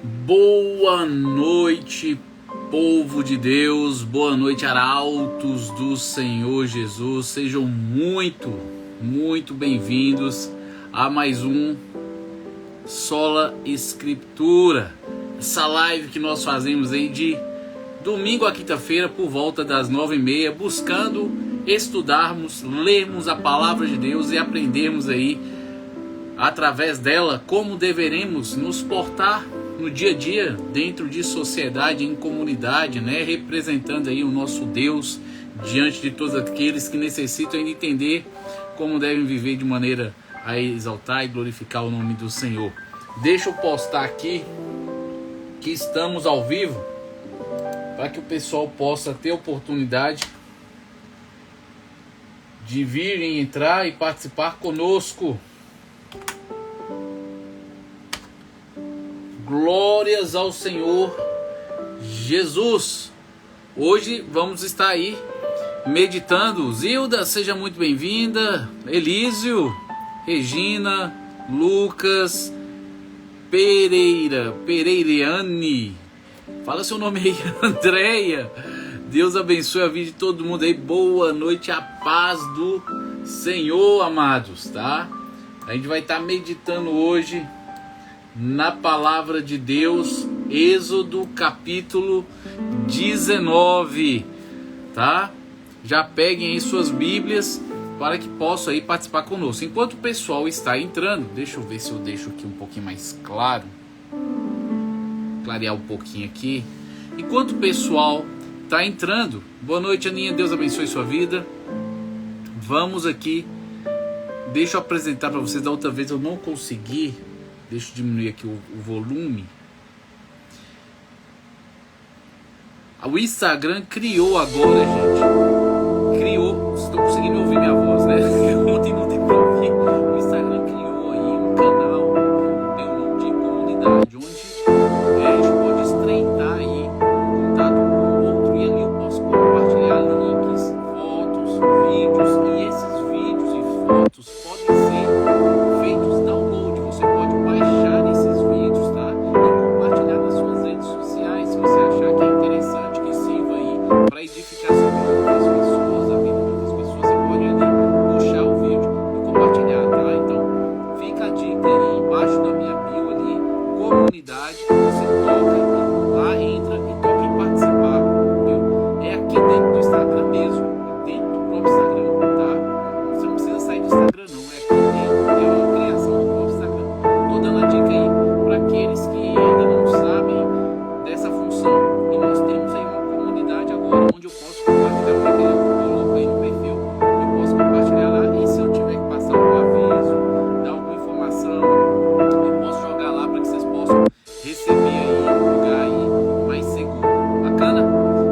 Boa noite, povo de Deus, boa noite, arautos do Senhor Jesus. Sejam muito bem-vindos a mais um Sola Escritura, essa live que nós fazemos aí de domingo a quinta-feira por volta das 9h30, buscando estudarmos, lermos a palavra de Deus e aprendermos aí através dela como deveremos nos portar no dia a dia, dentro de sociedade, em comunidade, né? Representando aí o nosso Deus diante de todos aqueles que necessitam ainda entender como devem viver de maneira a exaltar e glorificar o nome do Senhor. Deixa eu postar aqui que estamos ao vivo, para que o pessoal possa ter oportunidade de vir e entrar e participar conosco. Glórias ao Senhor Jesus. Hoje vamos estar aí meditando. Zilda, seja muito bem-vinda. Elísio, Regina, Lucas, Pereiriane, fala seu nome aí, Andréia. Deus abençoe a vida de todo mundo aí. Boa noite, a paz do Senhor, amados, tá? A gente vai estar meditando hoje na palavra de Deus, Êxodo capítulo 19, tá? Já peguem aí suas Bíblias para que possam aí participar conosco. Enquanto o pessoal está entrando, deixa eu ver se eu deixo aqui um pouquinho mais claro, clarear um pouquinho aqui. Enquanto o pessoal está entrando, boa noite, Aninha, Deus abençoe sua vida. Vamos aqui, deixa eu apresentar para vocês. Da outra vez eu não consegui. Deixa eu diminuir aqui o volume. O Instagram criou agora, gente. Criou. Vocês estão conseguindo ouvir minha voz, né? Ontem não tem pra ouvir. O Instagram criou aí um canal, tem um nome de comunidade, onde a gente pode estreitar aí contato com o outro. E ali eu posso compartilhar links, fotos, vídeos. E esses vídeos e fotos podem ser feitos download. Você pode baixar esses vídeos, tá? E compartilhar nas suas redes sociais, se você achar que é interessante, que sirva aí para edificação de outras pessoas, a vida de outras pessoas. Você pode ali puxar o vídeo e compartilhar, tá? Então fica a dica aí embaixo da minha bio ali, comunidade. Você toca lá, entra e toca em participar, viu? É aqui dentro do Instagram mesmo, dentro do próprio Instagram, tá? Você não precisa sair do Instagram não, é aqui dentro, é uma criação do próprio Instagram. Tô dando a dica aí para aqueles que ainda não sabem dessa função. E nós temos aí uma comunidade agora onde eu posso compartilhar o material que eu coloco aí no perfil. Eu posso compartilhar lá, e se eu tiver que passar algum aviso, dar alguma informação, eu posso jogar lá para que vocês possam receber aí em um lugar aí mais seguro. Bacana?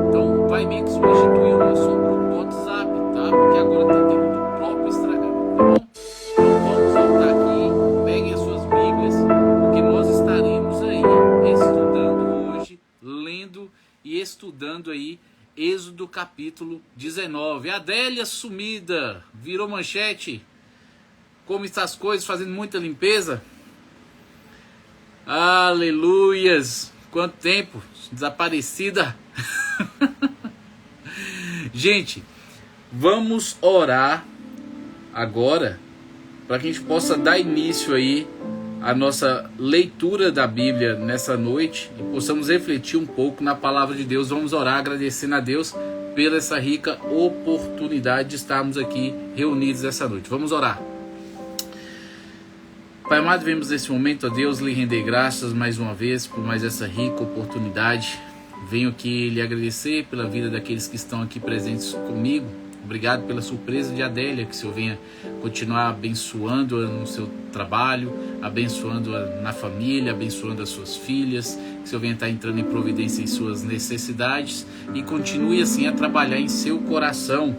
Então vai meio que substituir o nosso grupo do WhatsApp, tá? Porque agora tá dentro do próprio Instagram, tá bom? Então vamos voltar aqui, peguem as suas Bíblias, porque nós estaremos aí estudando hoje, lendo e estudando aí Êxodo capítulo 19. Adélia sumida, virou manchete. Como estão as coisas? Fazendo muita limpeza? Aleluias! Quanto tempo? Desaparecida. Gente, vamos orar agora para que a gente possa dar início aí à nossa leitura da Bíblia nessa noite e possamos refletir um pouco na palavra de Deus. Vamos orar agradecendo a Deus pela essa rica oportunidade de estarmos aqui reunidos essa noite. Vamos orar. Pai amado, vemos nesse momento, a Deus, lhe render graças mais uma vez por mais essa rica oportunidade. Venho aqui lhe agradecer pela vida daqueles que estão aqui presentes comigo. Obrigado pela surpresa de Adélia, que o Senhor venha continuar abençoando-a no seu trabalho, abençoando-a na família, abençoando as suas filhas, que o Senhor venha estar entrando em providência em suas necessidades e continue assim a trabalhar em seu coração,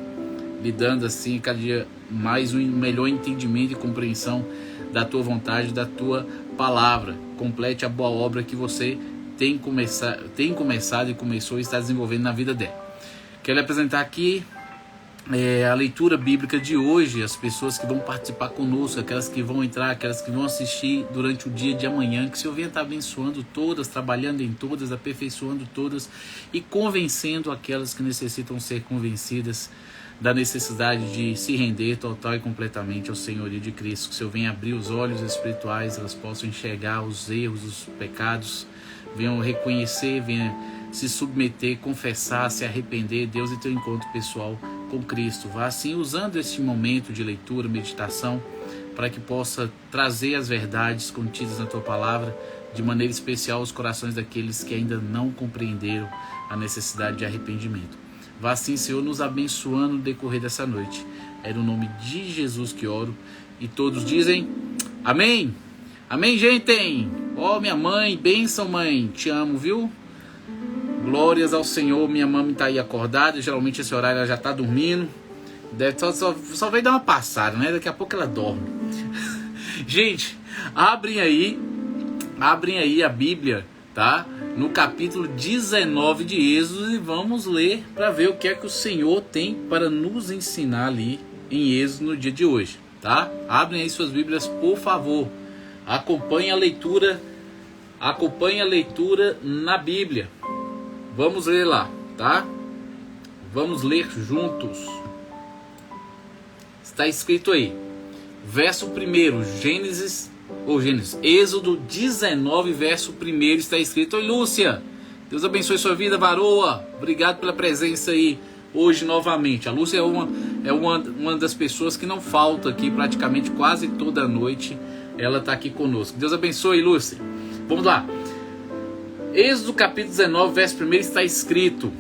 lhe dando assim cada dia mais um melhor entendimento e compreensão da tua vontade, da tua palavra. Complete a boa obra que você tem começado e começou e está desenvolvendo na vida dela. Quero lhe apresentar aqui a leitura bíblica de hoje, as pessoas que vão participar conosco, aquelas que vão entrar, aquelas que vão assistir durante o dia de amanhã, que o Senhor venha estar abençoando todas, trabalhando em todas, aperfeiçoando todas e convencendo aquelas que necessitam ser convencidas da necessidade de se render total e completamente ao senhorio de Cristo. Que o Senhor venha abrir os olhos espirituais, elas possam enxergar os erros, os pecados, venham reconhecer, venham se submeter, confessar, se arrepender, Deus, e ter um encontro pessoal com Cristo. Vá assim usando este momento de leitura, meditação, para que possa trazer as verdades contidas na Tua Palavra de maneira especial aos corações daqueles que ainda não compreenderam a necessidade de arrependimento. Vá assim, Senhor, nos abençoando no decorrer dessa noite. É no nome de Jesus que oro. E todos dizem amém. Amém, gente. Ó, minha mãe, bênção, mãe. Te amo, viu? Glórias ao Senhor. Minha mãe está aí acordada. Geralmente esse horário ela já está dormindo. Só veio dar uma passada, né? Daqui a pouco ela dorme. Gente, abrem aí a Bíblia, tá? No capítulo 19 de Êxodo, e vamos ler para ver o que é que o Senhor tem para nos ensinar ali em Êxodo no dia de hoje, tá? Abrem aí suas Bíblias, por favor. Acompanhe a leitura na Bíblia. Vamos ler lá, tá? Vamos ler juntos. Está escrito aí, verso 1, Êxodo 19, verso 1, está escrito. Oi, Lúcia, Deus abençoe sua vida, varoa. Obrigado pela presença aí hoje novamente. A Lúcia é uma das pessoas que não falta aqui praticamente quase toda noite. Ela está aqui conosco. Deus abençoe, Lúcia. Vamos lá. Êxodo capítulo 19, verso 1 está escrito: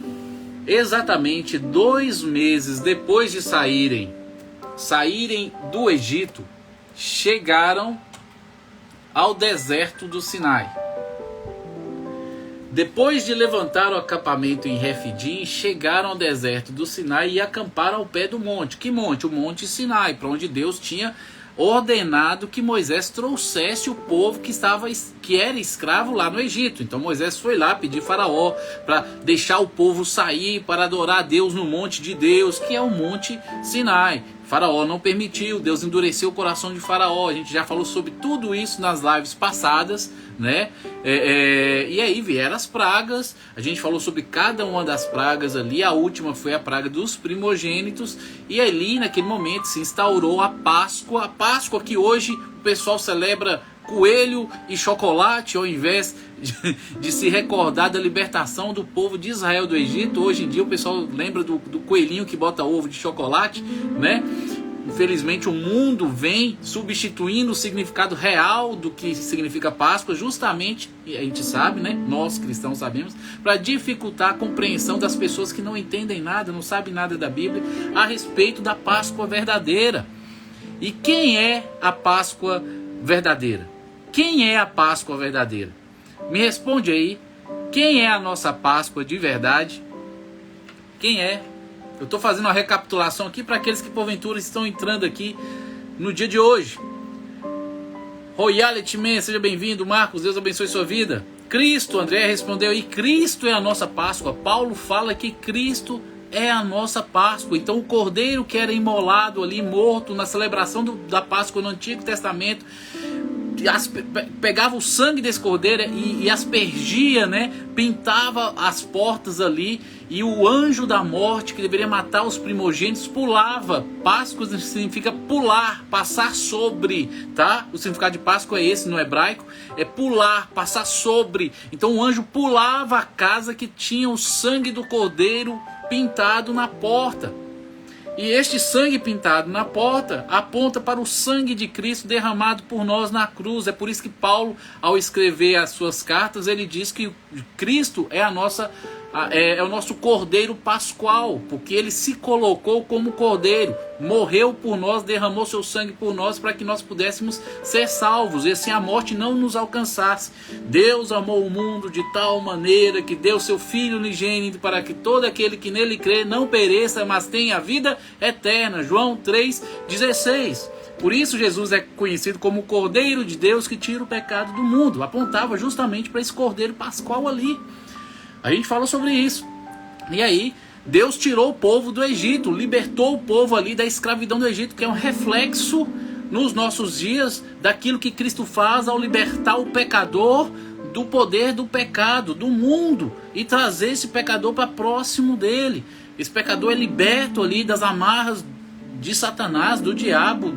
exatamente 2 meses depois de saírem do Egito, chegaram ao deserto do Sinai. Depois de levantar o acampamento em Refidim, chegaram ao deserto do Sinai e acamparam ao pé do monte. Que monte? O Monte Sinai, para onde Deus tinha ordenado que Moisés trouxesse o povo que era escravo lá no Egito. Então Moisés foi lá pedir Faraó para deixar o povo sair para adorar a Deus no monte de Deus, que é o Monte Sinai. Faraó não permitiu, Deus endureceu o coração de Faraó. A gente já falou sobre tudo isso nas lives passadas, né? E aí vieram as pragas. A gente falou sobre cada uma das pragas ali. A última foi a praga dos primogênitos. E ali naquele momento se instaurou a Páscoa. A Páscoa que hoje o pessoal celebra coelho e chocolate, ao invés de se recordar da libertação do povo de Israel do Egito. Hoje em dia o pessoal lembra do coelhinho que bota ovo de chocolate, né? Infelizmente o mundo vem substituindo o significado real do que significa Páscoa, justamente, e a gente sabe, né? Nós cristãos sabemos, para dificultar a compreensão das pessoas que não entendem nada, não sabem nada da Bíblia a respeito da Páscoa verdadeira. E quem é a Páscoa verdadeira? Quem é a Páscoa verdadeira? Me responde aí. Quem é a nossa Páscoa de verdade? Quem é? Eu estou fazendo uma recapitulação aqui para aqueles que porventura estão entrando aqui no dia de hoje. Royality Man, seja bem-vindo. Marcos, Deus abençoe sua vida. Cristo, André respondeu aí, Cristo é a nossa Páscoa. Paulo fala que Cristo é a nossa Páscoa. Então o cordeiro que era imolado ali, morto na celebração da Páscoa no Antigo Testamento, pegava o sangue desse cordeiro e aspergia, né? Pintava as portas ali, e o anjo da morte que deveria matar os primogênitos pulava. Páscoa significa pular, passar sobre, tá? O significado de Páscoa é esse no hebraico, é pular, passar sobre. Então o anjo pulava a casa que tinha o sangue do cordeiro pintado na porta. E este sangue pintado na porta aponta para o sangue de Cristo derramado por nós na cruz. É por isso que Paulo, ao escrever as suas cartas, ele diz que Cristo é o nosso cordeiro pascual, porque ele se colocou como cordeiro, morreu por nós, derramou seu sangue por nós para que nós pudéssemos ser salvos e assim a morte não nos alcançasse. Deus amou o mundo de tal maneira que deu seu Filho unigênito para que todo aquele que nele crê não pereça, mas tenha a vida eterna. João 3,16. Por isso Jesus é conhecido como o Cordeiro de Deus que tira o pecado do mundo. Apontava justamente para esse cordeiro pascual ali. A gente fala sobre isso. E aí, Deus tirou o povo do Egito, libertou o povo ali da escravidão do Egito, que é um reflexo nos nossos dias daquilo que Cristo faz ao libertar o pecador do poder do pecado, do mundo, e trazer esse pecador para próximo dele. Esse pecador é liberto ali das amarras de Satanás, do diabo,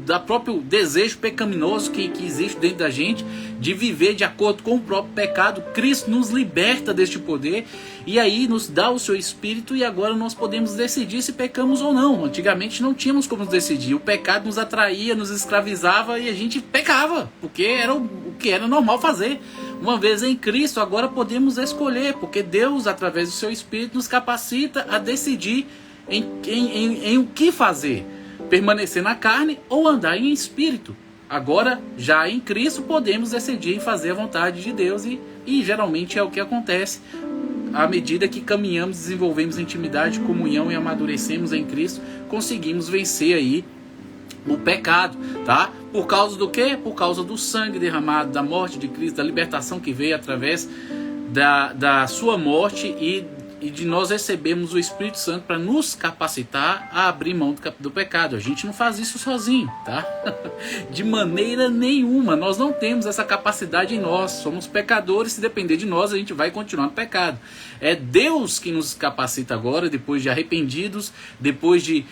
da próprio desejo pecaminoso que existe dentro da gente, de viver de acordo com o próprio pecado. Cristo nos liberta deste poder, e aí nos dá o seu Espírito, e agora nós podemos decidir se pecamos ou não. Antigamente não tínhamos como decidir, o pecado nos atraía, nos escravizava, e a gente pecava, porque era o que era normal fazer. Uma vez em Cristo, agora podemos escolher, porque Deus, através do seu Espírito, nos capacita a decidir em o que fazer, permanecer na carne ou andar em espírito. Agora, já em Cristo, podemos decidir em fazer a vontade de Deus, e geralmente é o que acontece à medida que caminhamos, desenvolvemos intimidade, comunhão e amadurecemos em Cristo, conseguimos vencer aí o pecado, tá? Por causa do quê? Por causa do sangue derramado, da morte de Cristo, da libertação que veio através da sua morte, e de nós recebemos o Espírito Santo para nos capacitar a abrir mão do pecado. A gente não faz isso sozinho, tá? De maneira nenhuma. Nós não temos essa capacidade em nós. Somos pecadores. Se depender de nós, a gente vai continuar no pecado. É Deus que nos capacita agora, depois de arrependidos, depois de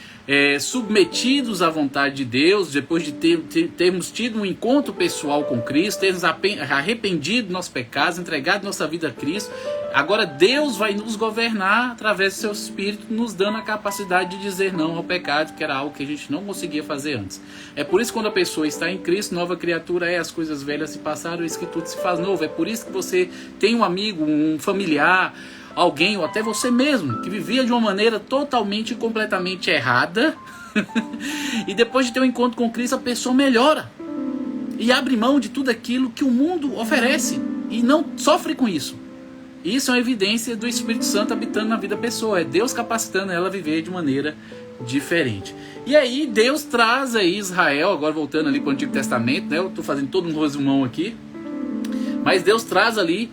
submetidos à vontade de Deus, depois de termos tido um encontro pessoal com Cristo, termos arrependido dos nossos pecados, entregado nossa vida a Cristo. Agora Deus vai nos governar através do seu Espírito, nos dando a capacidade de dizer não ao pecado, que era algo que a gente não conseguia fazer antes. É por isso que quando a pessoa está em Cristo, nova criatura é, as coisas velhas se passaram, eis que tudo se faz novo. É por isso que você tem um amigo, um familiar, alguém, ou até você mesmo, que vivia de uma maneira totalmente e completamente errada, e depois de ter um encontro com Cristo, a pessoa melhora e abre mão de tudo aquilo que o mundo oferece e não sofre com isso. Isso é uma evidência do Espírito Santo habitando na vida da pessoa. É Deus capacitando ela a viver de maneira diferente. E aí Deus traz aí Israel, agora voltando ali para o Antigo Testamento, né? Eu estou fazendo todo um resumão aqui. Mas Deus traz ali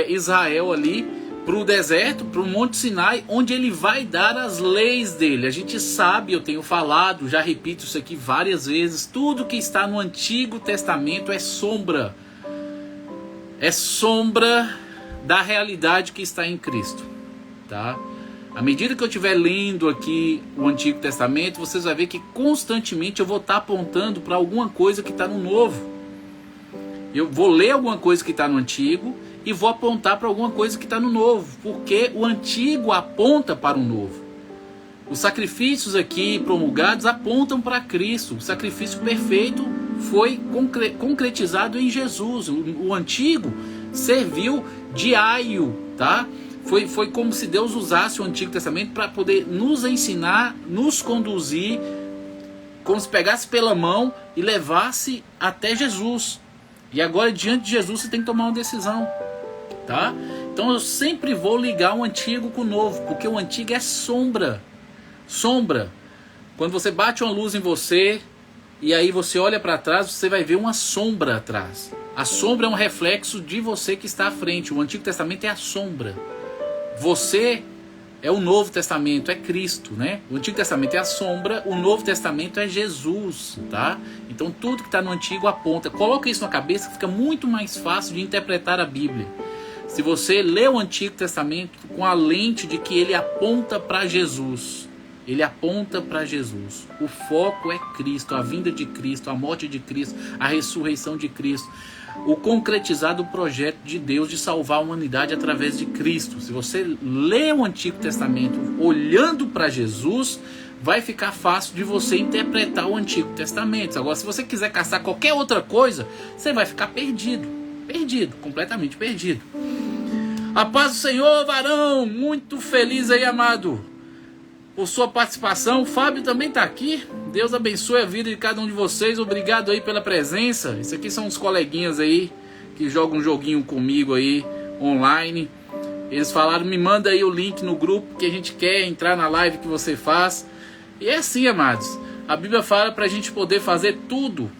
Israel ali para o deserto, para o Monte Sinai, onde ele vai dar as leis dele. A gente sabe, eu tenho falado, já repito isso aqui várias vezes, tudo que está no Antigo Testamento é sombra. É sombra da realidade que está em Cristo, tá? À medida que eu estiver lendo aqui o Antigo Testamento, vocês vão ver que constantemente eu vou estar apontando para alguma coisa que está no Novo. Eu vou ler alguma coisa que está no Antigo e vou apontar para alguma coisa que está no Novo, porque o Antigo aponta para o Novo. Os sacrifícios aqui promulgados apontam para Cristo. O sacrifício perfeito foi concretizado em Jesus. O Antigo serviu de aio, tá? Foi como se Deus usasse o Antigo Testamento para poder nos ensinar, nos conduzir, como se pegasse pela mão e levasse até Jesus. E agora, diante de Jesus, você tem que tomar uma decisão, tá? Então eu sempre vou ligar o Antigo com o Novo, porque o Antigo é sombra. Sombra. Quando você bate uma luz em você e aí você olha para trás, você vai ver uma sombra atrás. A sombra é um reflexo de você que está à frente. O Antigo Testamento é a sombra. Você é o Novo Testamento, é Cristo, né? O Antigo Testamento é a sombra, o Novo Testamento é Jesus, tá? Então tudo que está no Antigo aponta. Coloca isso na cabeça que fica muito mais fácil de interpretar a Bíblia. Se você lê o Antigo Testamento com a lente de que ele aponta para Jesus. Ele aponta para Jesus. O foco é Cristo, a vinda de Cristo, a morte de Cristo, a ressurreição de Cristo. O concretizado projeto de Deus de salvar a humanidade através de Cristo. Se você lê o Antigo Testamento olhando para Jesus, vai ficar fácil de você interpretar o Antigo Testamento. Agora, se você quiser caçar qualquer outra coisa, você vai ficar perdido. Perdido, completamente perdido. A paz do Senhor, varão. Muito feliz aí, amado, por sua participação. O Fábio também está aqui. Deus abençoe a vida de cada um de vocês. Obrigado aí pela presença. Isso aqui são uns coleguinhas aí que jogam um joguinho comigo aí online. Eles falaram, me manda aí o link no grupo que a gente quer entrar na live que você faz. E é assim, amados. A Bíblia fala para a gente poder fazer tudo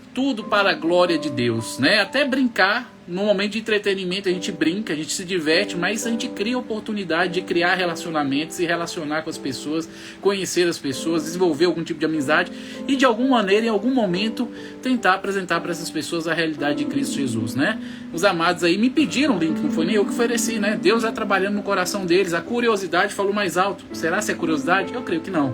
para a glória de Deus, né? Até brincar no momento de entretenimento a gente brinca, a gente se diverte, mas a gente cria oportunidade de criar relacionamentos, se relacionar com as pessoas, conhecer as pessoas, desenvolver algum tipo de amizade e de alguma maneira, em algum momento, tentar apresentar para essas pessoas a realidade de Cristo Jesus, né? Os amados aí me pediram o link, não foi nem eu que ofereci, né? Deus vai trabalhando no coração deles, a curiosidade falou mais alto. Será se é curiosidade? Eu creio que não,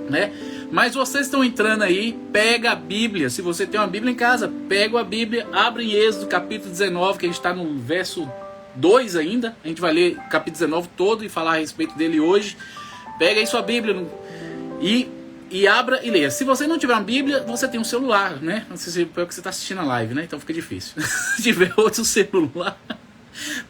né? Mas vocês estão entrando aí, pega a Bíblia. Se você tem uma Bíblia em casa, pega a Bíblia, abre em Êxodo capítulo 19, que a gente está no verso 2 ainda. A gente vai ler o capítulo 19 todo e falar a respeito dele hoje. Pega aí sua Bíblia e abra e leia. Se você não tiver uma Bíblia, você tem um celular, né? Não sei se é porque você está assistindo a live, né? Então fica difícil. Se tiver outro celular,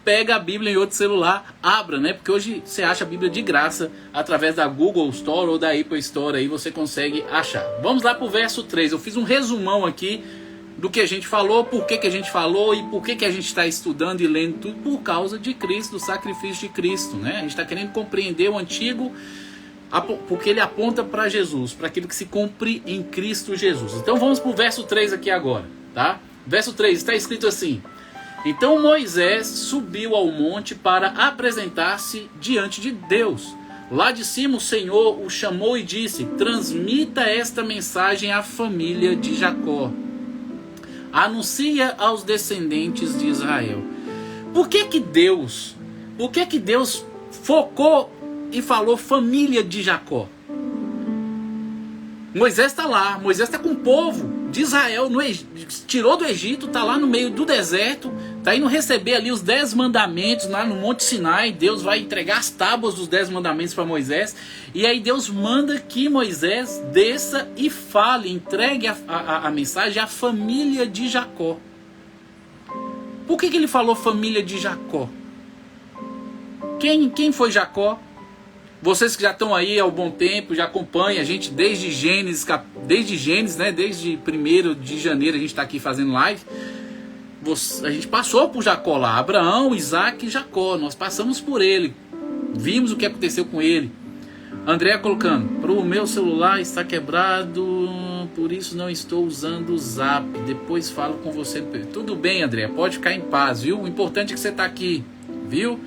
pega a Bíblia em outro celular, abra, né? Porque hoje você acha a Bíblia de graça através da Google Store ou da Apple Store, aí você consegue achar. Vamos lá pro verso 3. Eu fiz um resumão aqui do que a gente falou, por que a gente falou e por que a gente está estudando e lendo tudo por causa de Cristo, do sacrifício de Cristo, né? A gente está querendo compreender o antigo porque ele aponta para Jesus, para aquilo que se cumpre em Cristo Jesus. Então vamos pro verso 3 aqui agora, tá? Verso 3 está escrito assim: então Moisés subiu ao monte para apresentar-se diante de Deus. Lá de cima o Senhor o chamou e disse: transmita esta mensagem à família de Jacó. Anuncia aos descendentes de Israel. Por que Deus focou e falou família de Jacó? Moisés está lá, Moisés está com o povo de Israel, tirou do Egito, está lá no meio do deserto, está indo receber ali os 10 mandamentos lá no Monte Sinai. Deus vai entregar as tábuas dos 10 mandamentos para Moisés, e aí Deus manda que Moisés desça e fale, entregue a mensagem à família de Jacó. Por que ele falou família de Jacó? Quem foi Jacó? Vocês que já estão aí há um bom tempo, já acompanham a gente desde Gênesis, né? Desde 1º de janeiro a gente está aqui fazendo live. A gente passou por Jacó lá, Abraão, Isaac e Jacó. Nós passamos por ele, vimos o que aconteceu com ele. André colocando: pro meu celular está quebrado, por isso não estou usando o Zap. Depois falo com você. Tudo bem, André, pode ficar em paz, viu? O importante é que você está aqui, viu?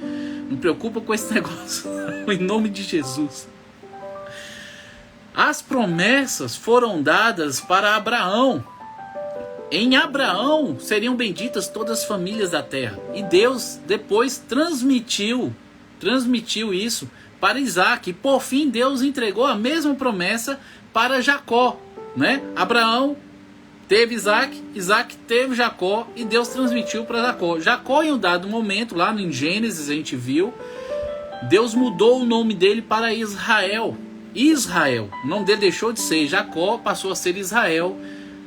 Não preocupa com esse negócio, em nome de Jesus. As promessas foram dadas para Abraão. Em Abraão seriam benditas todas as famílias da terra. E Deus depois transmitiu isso para Isaac. E por fim Deus entregou a mesma promessa para Jacó, né? Abraão teve Isaac, Isaac teve Jacó e Deus transmitiu para Jacó. Jacó, em um dado momento, lá em Gênesis a gente viu, Deus mudou o nome dele para Israel. Israel, o nome dele deixou de ser Jacó, passou a ser Israel.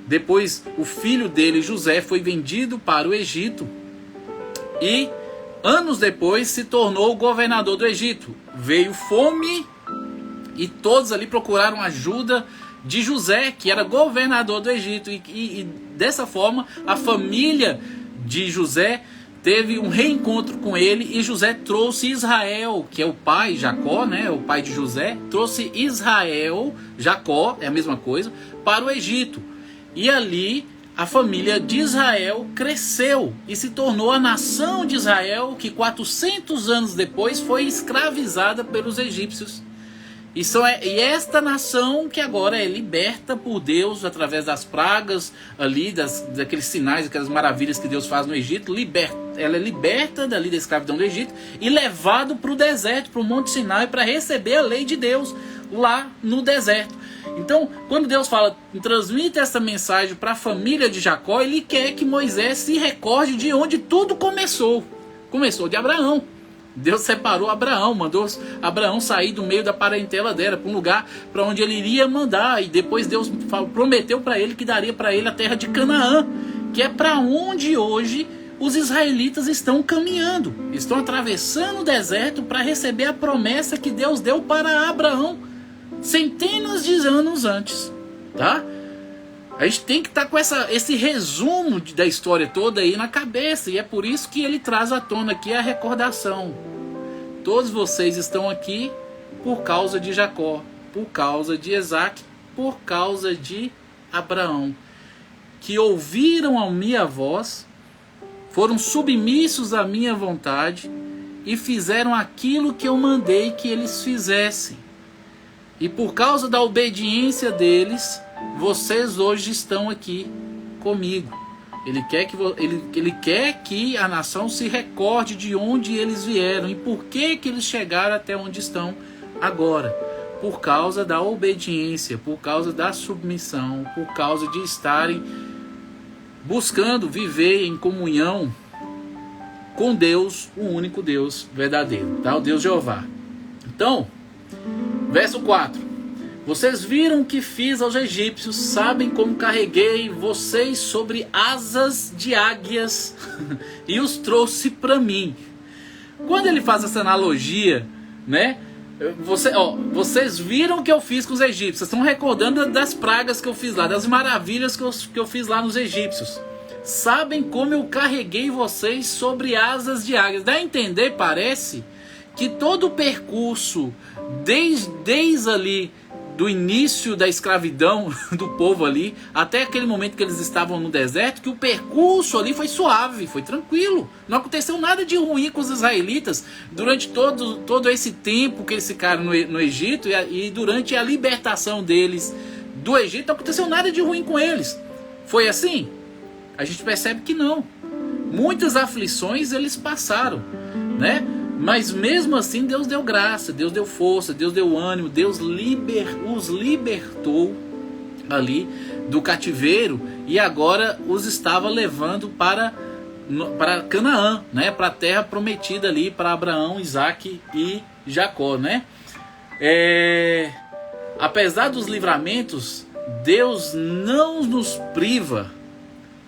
Depois o filho dele, José, foi vendido para o Egito e anos depois se tornou o governador do Egito. Veio fome e todos ali procuraram ajuda de José, que era governador do Egito, e dessa forma a família de José teve um reencontro com ele, e José trouxe Israel, que é o pai, Jacó, né, o pai de José, trouxe Israel, Jacó, é a mesma coisa, para o Egito. E ali a família de Israel cresceu e se tornou a nação de Israel, que 400 anos depois foi escravizada pelos egípcios. E esta nação que agora é liberta por Deus através das pragas ali, daqueles sinais, aquelas maravilhas que Deus faz no Egito, ela é liberta dali da escravidão do Egito e levado para o deserto, para o Monte Sinai, para receber a lei de Deus lá no deserto. Então, quando Deus fala, transmite essa mensagem para a família de Jacó, ele quer que Moisés se recorde de onde tudo começou. Começou de Abraão. Deus separou Abraão, mandou Abraão sair do meio da parentela dela para um lugar para onde ele iria mandar, e depois Deus prometeu para ele que daria para ele a terra de Canaã, que é para onde hoje os israelitas estão caminhando, estão atravessando o deserto para receber a promessa que Deus deu para Abraão centenas de anos antes, tá? A gente tem que estar com esse resumo da história toda aí na cabeça. E é por isso que ele traz à tona aqui a recordação. Todos vocês estão aqui por causa de Jacó, por causa de Isaac, por causa de Abraão, que ouviram a minha voz foram submissos à minha vontade e fizeram aquilo que eu mandei que eles fizessem. E por causa da obediência deles, vocês hoje estão aqui comigo. Ele quer que a nação se recorde de onde eles vieram e por que eles chegaram até onde estão agora. Por causa da obediência, por causa da submissão, por causa de estarem buscando viver em comunhão com Deus, o único Deus verdadeiro, tá? O Deus Jeová. Então, verso 4. Vocês viram o que fiz aos egípcios, sabem como carreguei vocês sobre asas de águias e os trouxe para mim. Quando ele faz essa analogia, né? Vocês viram o que eu fiz com os egípcios. Vocês estão recordando das pragas que eu fiz lá, das maravilhas que eu fiz lá nos egípcios. Sabem como eu carreguei vocês sobre asas de águias. Dá a entender, parece, que todo o percurso, desde ali, do início da escravidão do povo ali, até aquele momento que eles estavam no deserto, que o percurso ali foi suave, foi tranquilo. Não aconteceu nada de ruim com os israelitas durante todo esse tempo que eles ficaram no Egito e durante a libertação deles do Egito, não aconteceu nada de ruim com eles. Foi assim? A gente percebe que não. Muitas aflições eles passaram, né? Mas mesmo assim Deus deu graça, Deus deu força, Deus deu ânimo, Deus os libertou ali do cativeiro e agora os estava levando para Canaã, né? Para a terra prometida ali para Abraão, Isaac e Jacó, né? Apesar dos livramentos, Deus não nos priva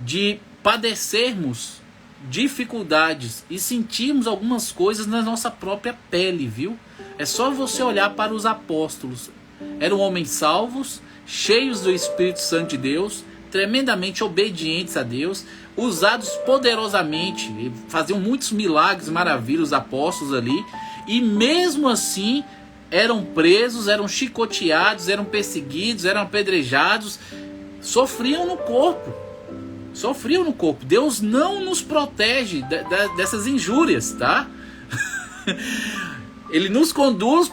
de padecermos dificuldades e sentirmos algumas coisas na nossa própria pele, viu? É só você olhar para os apóstolos. Eram homens salvos, cheios do Espírito Santo de Deus, tremendamente obedientes a Deus, usados poderosamente, faziam muitos milagres, maravilhas, os apóstolos ali, e mesmo assim eram presos, eram chicoteados, eram perseguidos, eram apedrejados, sofriam no corpo. Deus não nos protege dessas injúrias, tá? Ele nos conduz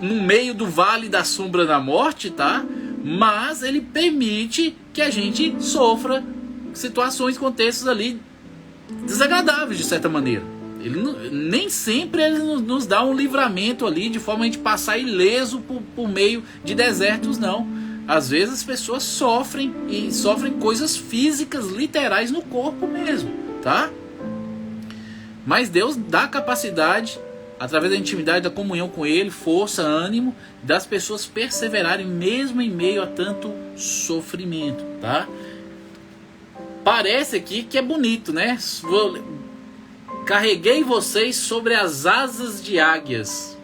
no meio do vale da sombra da morte, tá? Mas ele permite que a gente sofra situações, contextos ali desagradáveis de certa maneira. Nem sempre ele nos dá um livramento ali de forma a gente passar ileso por meio de desertos, não. Às vezes as pessoas sofrem coisas físicas, literais no corpo mesmo, tá? Mas Deus dá capacidade, através da intimidade, da comunhão com Ele, força, ânimo, das pessoas perseverarem mesmo em meio a tanto sofrimento, tá? Parece aqui que é bonito, né? Carreguei vocês sobre as asas de águias.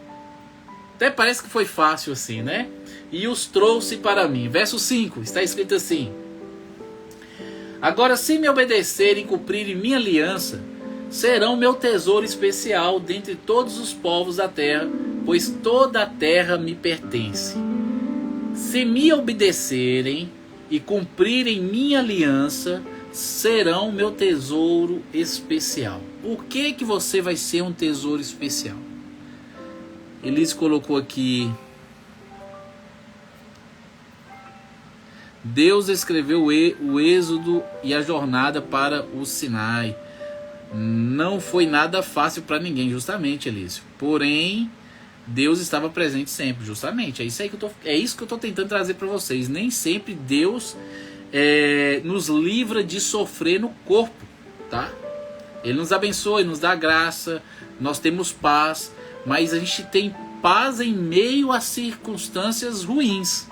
Até parece que foi fácil assim, né? E os trouxe para mim. Verso 5, está escrito assim: agora, se me obedecerem e cumprirem minha aliança, serão meu tesouro especial dentre todos os povos da terra, pois toda a terra me pertence. Se me obedecerem e cumprirem minha aliança, serão meu tesouro especial. Por que você vai ser um tesouro especial? Elis colocou aqui: Deus escreveu o êxodo e a jornada para o Sinai. Não foi nada fácil para ninguém, justamente, Elísio. Porém, Deus estava presente sempre, justamente. É isso que eu estou tentando trazer para vocês. Nem sempre Deus nos livra de sofrer no corpo, tá? Ele nos abençoa, Ele nos dá graça, nós temos paz, mas a gente tem paz em meio a circunstâncias ruins.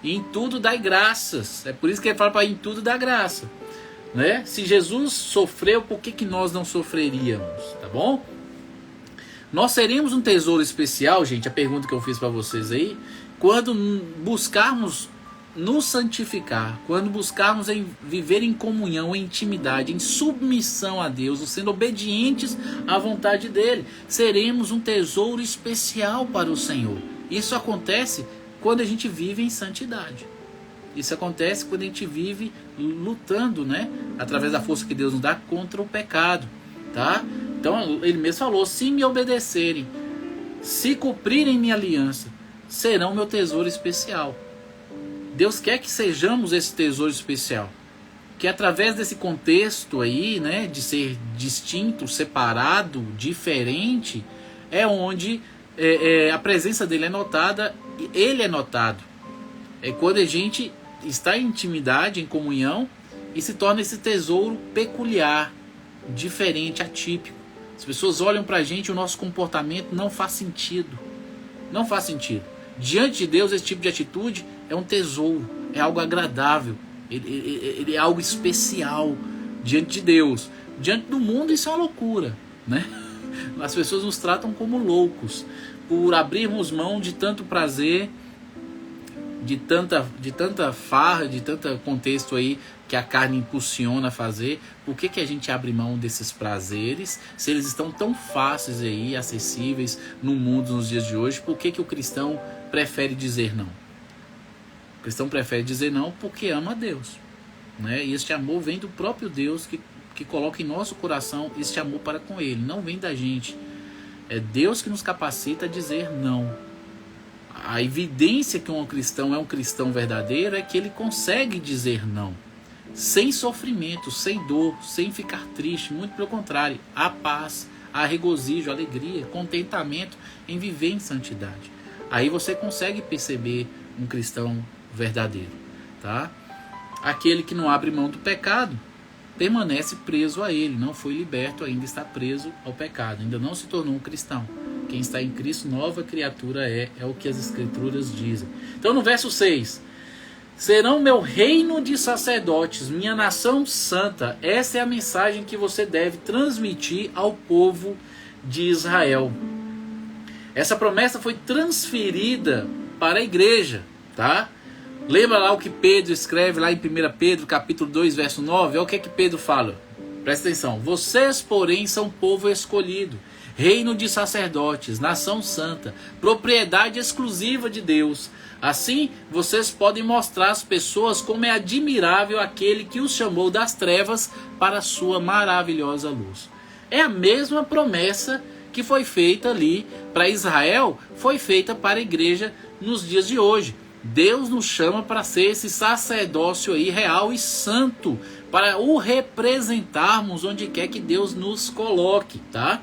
E em tudo dai graças. É por isso que ele fala para em tudo dar graça, né? Se Jesus sofreu, por que nós não sofreríamos? Tá bom? Nós seríamos um tesouro especial, gente, a pergunta que eu fiz para vocês aí, quando buscarmos nos santificar, quando buscarmos viver em comunhão, em intimidade, em submissão a Deus, sendo obedientes à vontade dele. Seremos um tesouro especial para o Senhor. Isso acontece quando a gente vive em santidade. Isso acontece quando a gente vive lutando, né? Através da força que Deus nos dá contra o pecado, tá? Então ele mesmo falou: se me obedecerem, se cumprirem minha aliança, serão meu tesouro especial. Deus quer que sejamos esse tesouro especial. Que através desse contexto aí, né, de ser distinto, separado, diferente, é onde a presença dele é notada, ele é notado. É quando a gente está em intimidade, em comunhão, e se torna esse tesouro peculiar, diferente, atípico. As pessoas olham pra gente e o nosso comportamento não faz sentido. Não faz sentido. Diante de Deus, esse tipo de atitude é um tesouro, é algo agradável, ele é algo especial diante de Deus. Diante do mundo, isso é uma loucura, né? As pessoas nos tratam como loucos por abrirmos mão de tanto prazer, de tanta farra, de tanto contexto aí que a carne impulsiona a fazer. Por que a gente abre mão desses prazeres, se eles estão tão fáceis aí, acessíveis no mundo nos dias de hoje? Por que o cristão prefere dizer não? O cristão prefere dizer não porque ama a Deus, né? E este amor vem do próprio Deus que coloca em nosso coração este amor para com Ele, não vem da gente. É Deus que nos capacita a dizer não. A evidência que um cristão é um cristão verdadeiro é que ele consegue dizer não, sem sofrimento, sem dor, sem ficar triste. Muito pelo contrário, há paz, há regozijo, alegria, contentamento em viver em santidade. Aí você consegue perceber um cristão verdadeiro, tá? Aquele que não abre mão do pecado permanece preso a ele, não foi liberto, ainda está preso ao pecado, ainda não se tornou um cristão. Quem está em Cristo, nova criatura é o que as Escrituras dizem. Então no verso 6, serão meu reino de sacerdotes, minha nação santa. Essa é a mensagem que você deve transmitir ao povo de Israel. Essa promessa foi transferida para a igreja, tá? Lembra lá o que Pedro escreve lá em 1 Pedro, capítulo 2, verso 9? Olha o que Pedro fala. Presta atenção. Vocês, porém, são povo escolhido, reino de sacerdotes, nação santa, propriedade exclusiva de Deus. Assim, vocês podem mostrar às pessoas como é admirável aquele que os chamou das trevas para a sua maravilhosa luz. É a mesma promessa que foi feita ali para Israel, foi feita para a igreja nos dias de hoje. Deus nos chama para ser esse sacerdócio aí real e santo, para o representarmos onde quer que Deus nos coloque, tá?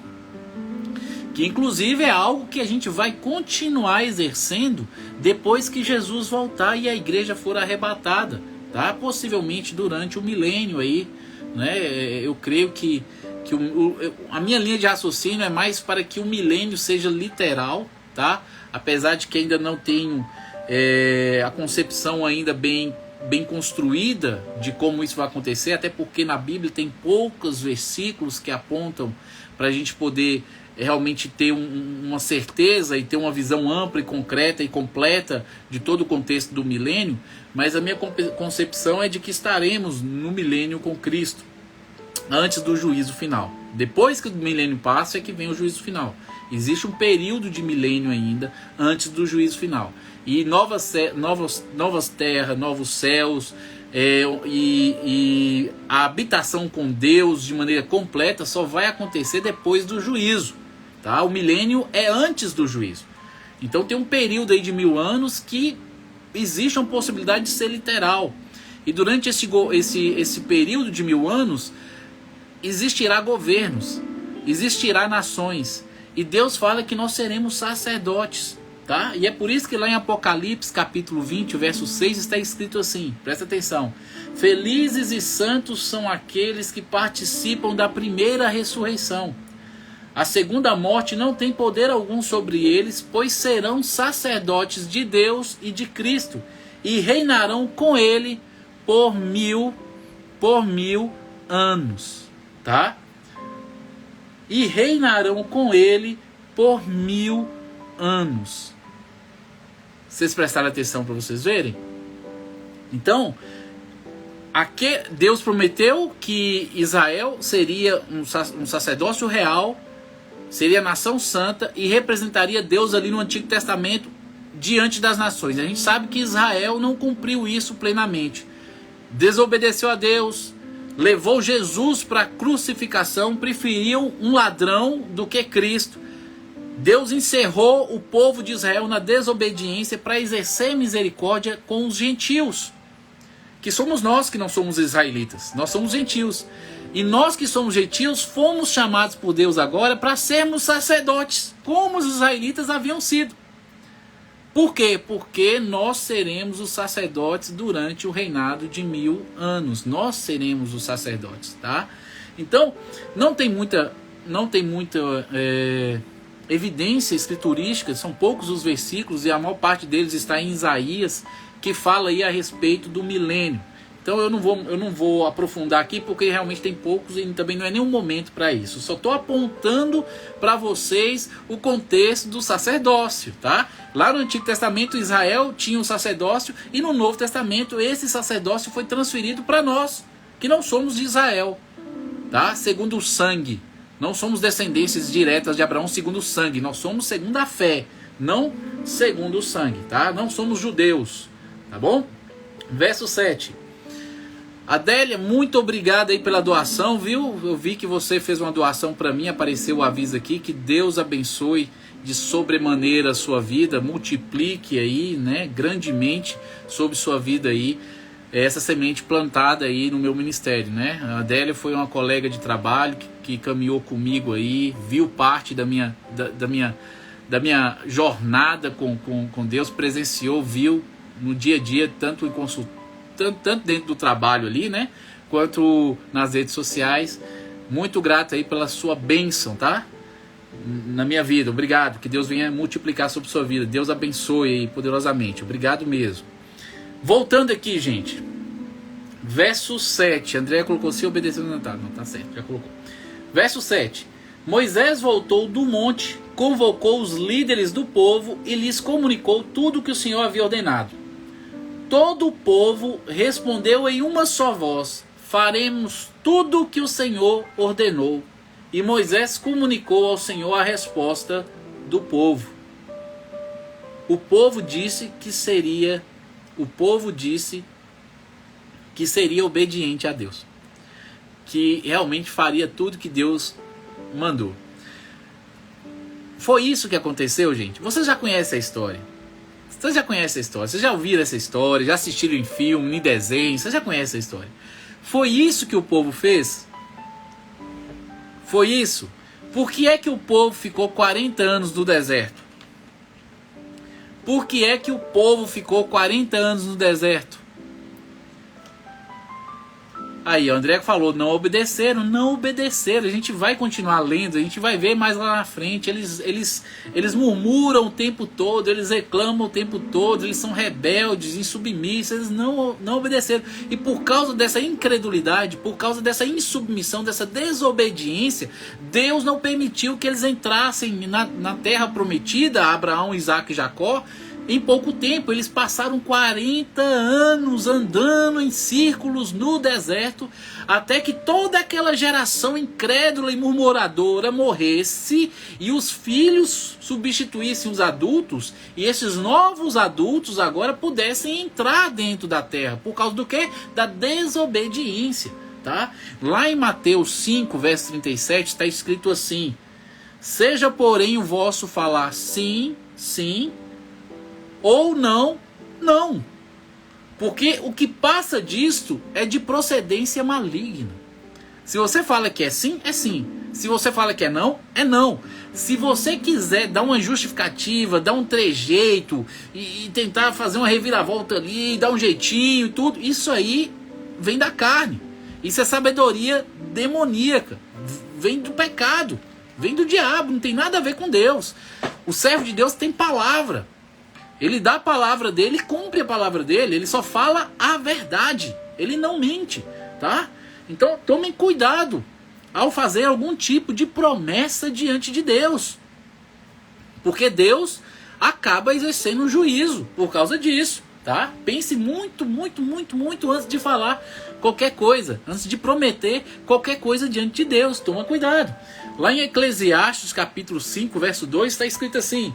Que inclusive é algo que a gente vai continuar exercendo depois que Jesus voltar e a igreja for arrebatada, tá? Possivelmente durante o milênio aí, né? Eu creio que a minha linha de raciocínio é mais para que o milênio seja literal, tá? Apesar de que ainda não tenho a concepção ainda bem construída de como isso vai acontecer, até porque na Bíblia tem poucos versículos que apontam para a gente poder realmente ter uma certeza e ter uma visão ampla e concreta e completa de todo o contexto do milênio. Mas a minha concepção é de que estaremos no milênio com Cristo antes do juízo final. Depois que o milênio passa é que vem o juízo final. Existe um período de milênio ainda antes do juízo final. E novas terras, novos céus, e a habitação com Deus de maneira completa só vai acontecer depois do juízo, tá? O milênio é antes do juízo. Então tem um período aí de 1000 anos que existe uma possibilidade de ser literal. E durante esse período de 1000 anos existirá governos, existirá nações. E Deus fala que nós seremos sacerdotes, tá? E é por isso que lá em Apocalipse, capítulo 20, verso 6, está escrito assim, presta atenção: felizes e santos são aqueles que participam da primeira ressurreição. A segunda morte não tem poder algum sobre eles, pois serão sacerdotes de Deus e de Cristo, e reinarão com ele por mil anos, tá? E reinarão com ele por 1000 anos. Vocês prestaram atenção para vocês verem? Então, aqui Deus prometeu que Israel seria um sacerdócio real, seria nação santa e representaria Deus ali no Antigo Testamento diante das nações. A gente sabe que Israel não cumpriu isso plenamente. Desobedeceu a Deus, levou Jesus para a crucificação, preferiu um ladrão do que Cristo. Deus encerrou o povo de Israel na desobediência para exercer misericórdia com os gentios, que somos nós que não somos israelitas, nós somos gentios. E nós que somos gentios fomos chamados por Deus agora para sermos sacerdotes, como os israelitas haviam sido. Por quê? Porque nós seremos os sacerdotes durante o reinado de 1000 anos. Nós seremos os sacerdotes, tá? Então, não tem muita evidência escriturística, são poucos os versículos e a maior parte deles está em Isaías, que fala aí a respeito do milênio. Então eu não vou aprofundar aqui porque realmente tem poucos e também não é nenhum momento para isso. Só estou apontando para vocês o contexto do sacerdócio, tá? Lá no Antigo Testamento Israel tinha um sacerdócio e no Novo Testamento esse sacerdócio foi transferido para nós, que não somos de Israel, tá? Segundo o sangue. Não somos descendências diretas de Abraão segundo o sangue. Nós somos segundo a fé, não segundo o sangue, tá? Não somos judeus, tá bom? Verso 7. Adélia, muito obrigado aí pela doação, viu? Eu vi que você fez uma doação para mim, apareceu o aviso aqui, que Deus abençoe de sobremaneira a sua vida, multiplique aí, né, grandemente sobre sua vida aí, essa semente plantada aí no meu ministério, né? A Adélia foi uma colega de trabalho que caminhou comigo aí, viu parte da minha jornada com Deus, presenciou, viu no dia a dia, tanto dentro do trabalho ali, né, quanto nas redes sociais. Muito grato aí pela sua bênção, tá? Na minha vida, obrigado, que Deus venha multiplicar sobre sua vida, Deus abençoe aí poderosamente, obrigado mesmo. Voltando aqui, gente, verso 7, André colocou se obedeceu, não tá certo, já colocou. Verso 7, Moisés voltou do monte, convocou os líderes do povo e lhes comunicou tudo o que o Senhor havia ordenado. Todo o povo respondeu em uma só voz: faremos tudo o que o Senhor ordenou. E Moisés comunicou ao Senhor a resposta do povo. O povo disse que seria obediente a Deus, que realmente faria tudo que Deus mandou. Foi isso que aconteceu, gente. Vocês já conhecem a história. Vocês já conhecem a história, vocês já ouviram essa história, já assistiram em filme, em desenho, vocês já conhecem a história. Foi isso que o povo fez? Foi isso? Por que é que o povo ficou 40 anos no deserto? Por que é que o povo ficou 40 anos no deserto? Aí, o André falou, não obedeceram. A gente vai continuar lendo, a gente vai ver mais lá na frente. Eles murmuram o tempo todo, eles reclamam o tempo todo, eles são rebeldes, insubmissos, eles não obedeceram. E por causa dessa incredulidade, por causa dessa insubmissão, dessa desobediência, Deus não permitiu que eles entrassem na terra prometida, Abraão, Isaac e Jacó. Em pouco tempo, eles passaram 40 anos andando em círculos no deserto, até que toda aquela geração incrédula e murmuradora morresse e os filhos substituíssem os adultos, e esses novos adultos agora pudessem entrar dentro da terra. Por causa do quê? Da desobediência, tá? Lá em Mateus 5, verso 37, está escrito assim: seja, porém, o vosso falar sim, sim, ou não, não. Porque o que passa disto é de procedência maligna. Se você fala que é sim, é sim. Se você fala que é não, é não. Se você quiser dar uma justificativa, dar um trejeito e tentar fazer uma reviravolta ali, dar um jeitinho e tudo, isso aí vem da carne. Isso é sabedoria demoníaca. Vem do pecado. Vem do diabo. Não tem nada a ver com Deus. O servo de Deus tem palavra. Ele dá a palavra dele, cumpre a palavra dele, ele só fala a verdade, ele não mente, tá? Então tomem cuidado ao fazer algum tipo de promessa diante de Deus, porque Deus acaba exercendo um juízo por causa disso, tá? Pense muito, muito, muito, muito antes de falar qualquer coisa, antes de prometer qualquer coisa diante de Deus, toma cuidado. Lá em Eclesiastes capítulo 5, verso 2, está escrito assim: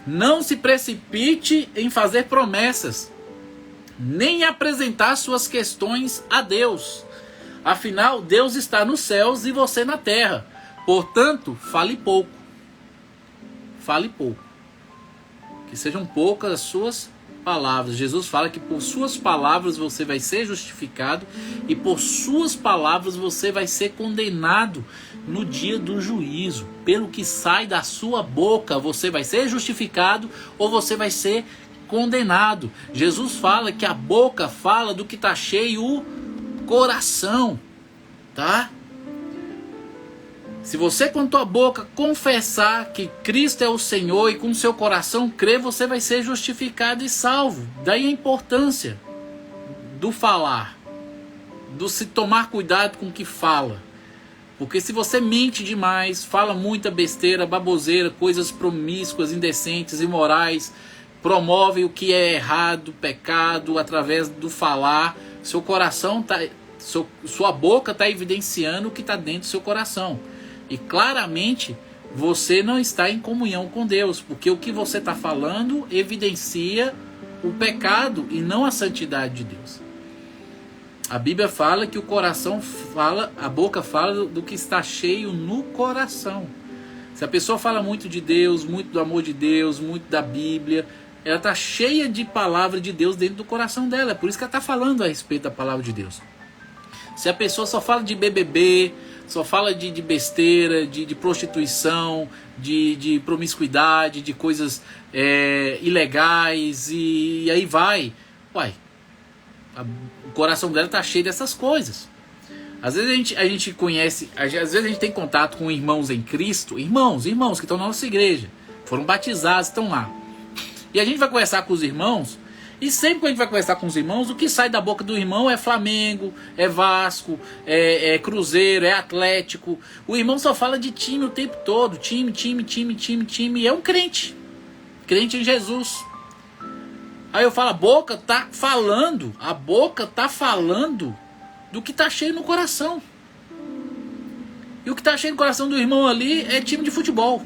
Não se precipite em fazer promessas, nem apresentar suas questões a Deus. Afinal, Deus está nos céus e você na terra. Portanto, fale pouco. Fale pouco. Que sejam poucas as suas palavras. Jesus fala que por suas palavras você vai ser justificado e por suas palavras você vai ser condenado no dia do juízo. Pelo que sai da sua boca, você vai ser justificado ou você vai ser condenado. Jesus fala que a boca fala do que está cheio o coração, tá? Se você com tua boca confessar que Cristo é o Senhor e com seu coração crer, você vai ser justificado e salvo. Daí a importância do falar, do se tomar cuidado com o que fala. Porque se você mente demais, fala muita besteira, baboseira, coisas promíscuas, indecentes, imorais, promove o que é errado, pecado, através do falar, seu coração tá, sua boca está evidenciando o que está dentro do seu coração. E claramente você não está em comunhão com Deus, porque o que você está falando evidencia o pecado e não a santidade de Deus. A Bíblia fala que o coração fala, a boca fala do que está cheio no coração. Se a pessoa fala muito de Deus, muito do amor de Deus, muito da Bíblia, ela está cheia de palavra de Deus dentro do coração dela. É por isso que ela está falando a respeito da palavra de Deus. Se a pessoa só fala de BBB, só fala de besteira, de prostituição, de promiscuidade, de coisas ilegais, e aí vai. O coração dela está cheio dessas coisas. Às vezes a gente conhece, às vezes a gente tem contato com irmãos em Cristo, irmãos que estão na nossa igreja, foram batizados, estão lá. E a gente vai conversar com os irmãos, e sempre que a gente vai conversar com os irmãos, o que sai da boca do irmão é Flamengo, é Vasco, é Cruzeiro, é Atlético. O irmão só fala de time o tempo todo, time, e é um crente em Jesus. Aí eu falo, a boca tá falando do que tá cheio no coração. E o que tá cheio no coração do irmão ali é time de futebol.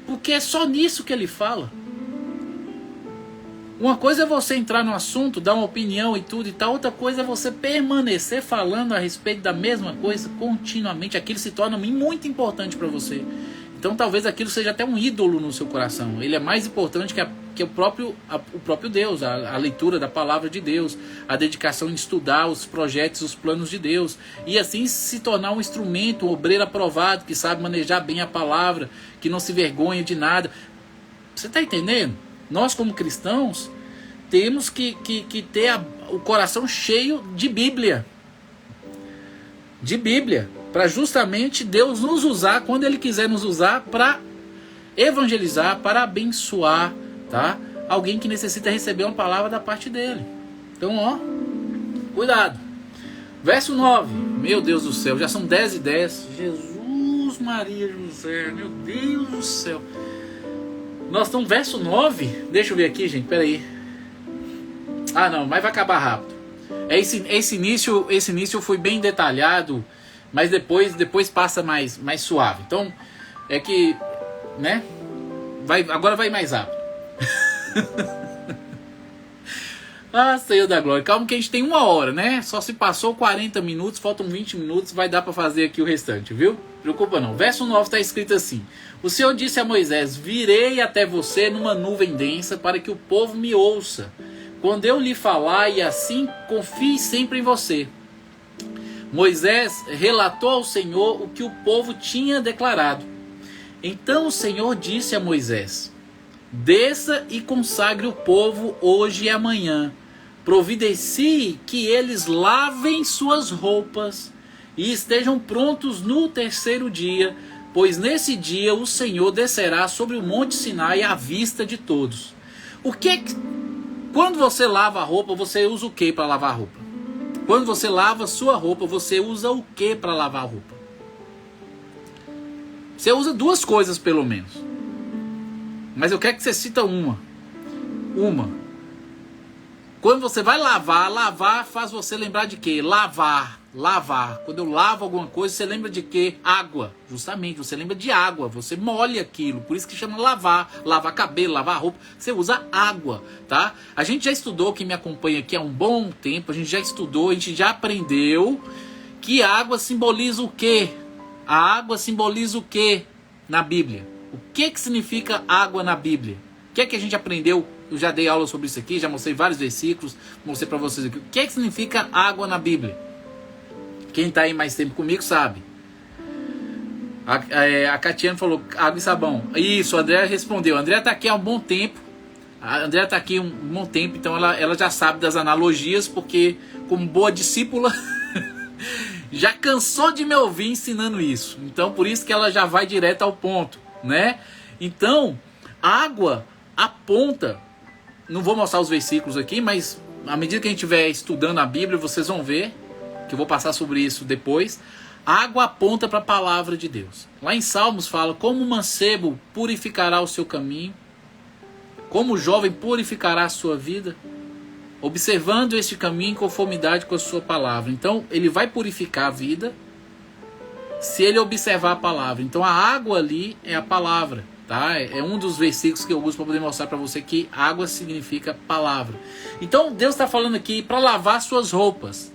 Porque é só nisso que ele fala. Uma coisa é você entrar no assunto, dar uma opinião e tudo e tal. Outra coisa é você permanecer falando a respeito da mesma coisa continuamente. Aquilo se torna muito importante para você. Então talvez aquilo seja até um ídolo no seu coração. Ele é mais importante que o próprio Deus, a leitura da palavra de Deus, a dedicação em estudar os projetos, os planos de Deus. E assim se tornar um instrumento, um obreiro aprovado, que sabe manejar bem a palavra, que não se vergonha de nada. Você está entendendo? Nós como cristãos temos que ter o coração cheio de Bíblia. De Bíblia. Para justamente Deus nos usar quando Ele quiser nos usar para evangelizar, para abençoar, tá? Alguém que necessita receber uma palavra da parte dele. Então, ó, cuidado. Verso 9. Meu Deus do céu, já são 10:10. Jesus, Maria, José, meu Deus do céu. Nós estamos no verso 9. Deixa eu ver aqui, gente, peraí. Ah, não, mas vai acabar rápido. Esse início foi bem detalhado, mas depois passa mais suave. Então, é que, né? Agora vai mais rápido. Ah, Senhor da Glória. Calma que a gente tem 1 hora, né? Só se passou 40 minutos, faltam 20 minutos, vai dar para fazer aqui o restante, viu? Preocupa não. Verso 9 está escrito assim: o Senhor disse a Moisés: virei até você numa nuvem densa para que o povo me ouça quando eu lhe falar, e assim confie sempre em você. Moisés relatou ao Senhor o que o povo tinha declarado. Então o Senhor disse a Moisés: desça e consagre o povo hoje e amanhã. Providencie que eles lavem suas roupas e estejam prontos no 3º dia, pois nesse dia o Senhor descerá sobre o monte Sinai à vista de todos. Quando você lava a roupa, você usa o que para lavar a roupa? Quando você lava a sua roupa, você usa o que para lavar a roupa? Você usa 2 coisas pelo menos. Mas eu quero que você cita uma. Quando você vai lavar, lavar faz você lembrar de quê? Lavar. Quando eu lavo alguma coisa, você lembra de quê? Água. Justamente, você lembra de água. Você molha aquilo. Por isso que chama lavar. Lavar cabelo, lavar roupa. Você usa água, tá? A gente já estudou, quem me acompanha aqui há um bom tempo, a gente já estudou, a gente já aprendeu que a água simboliza o quê? A água simboliza o quê na Bíblia? O que significa água na Bíblia? O que é que a gente aprendeu? Eu já dei aula sobre isso aqui, já mostrei vários versículos, mostrei para vocês aqui. O que é que significa água na Bíblia? Quem está aí mais tempo comigo sabe. A Catiane falou água e sabão. Isso, a Andrea respondeu. A Andrea está aqui há um bom tempo. A Andrea está aqui há um bom tempo, então ela já sabe das analogias, porque como boa discípula, já cansou de me ouvir ensinando isso. Então por isso que ela já vai direto ao ponto, né? Então, água aponta... Não vou mostrar os versículos aqui, mas à medida que a gente estiver estudando a Bíblia, vocês vão ver, que eu vou passar sobre isso depois. A água aponta para a palavra de Deus. Lá em Salmos fala, como o mancebo purificará o seu caminho, como o jovem purificará a sua vida, observando este caminho em conformidade com a sua palavra. Então, ele vai purificar a vida se ele observar a palavra. Então, a água ali é a palavra. Tá? É um dos versículos que eu uso para poder mostrar para você que água significa palavra. Então Deus está falando aqui para lavar suas roupas.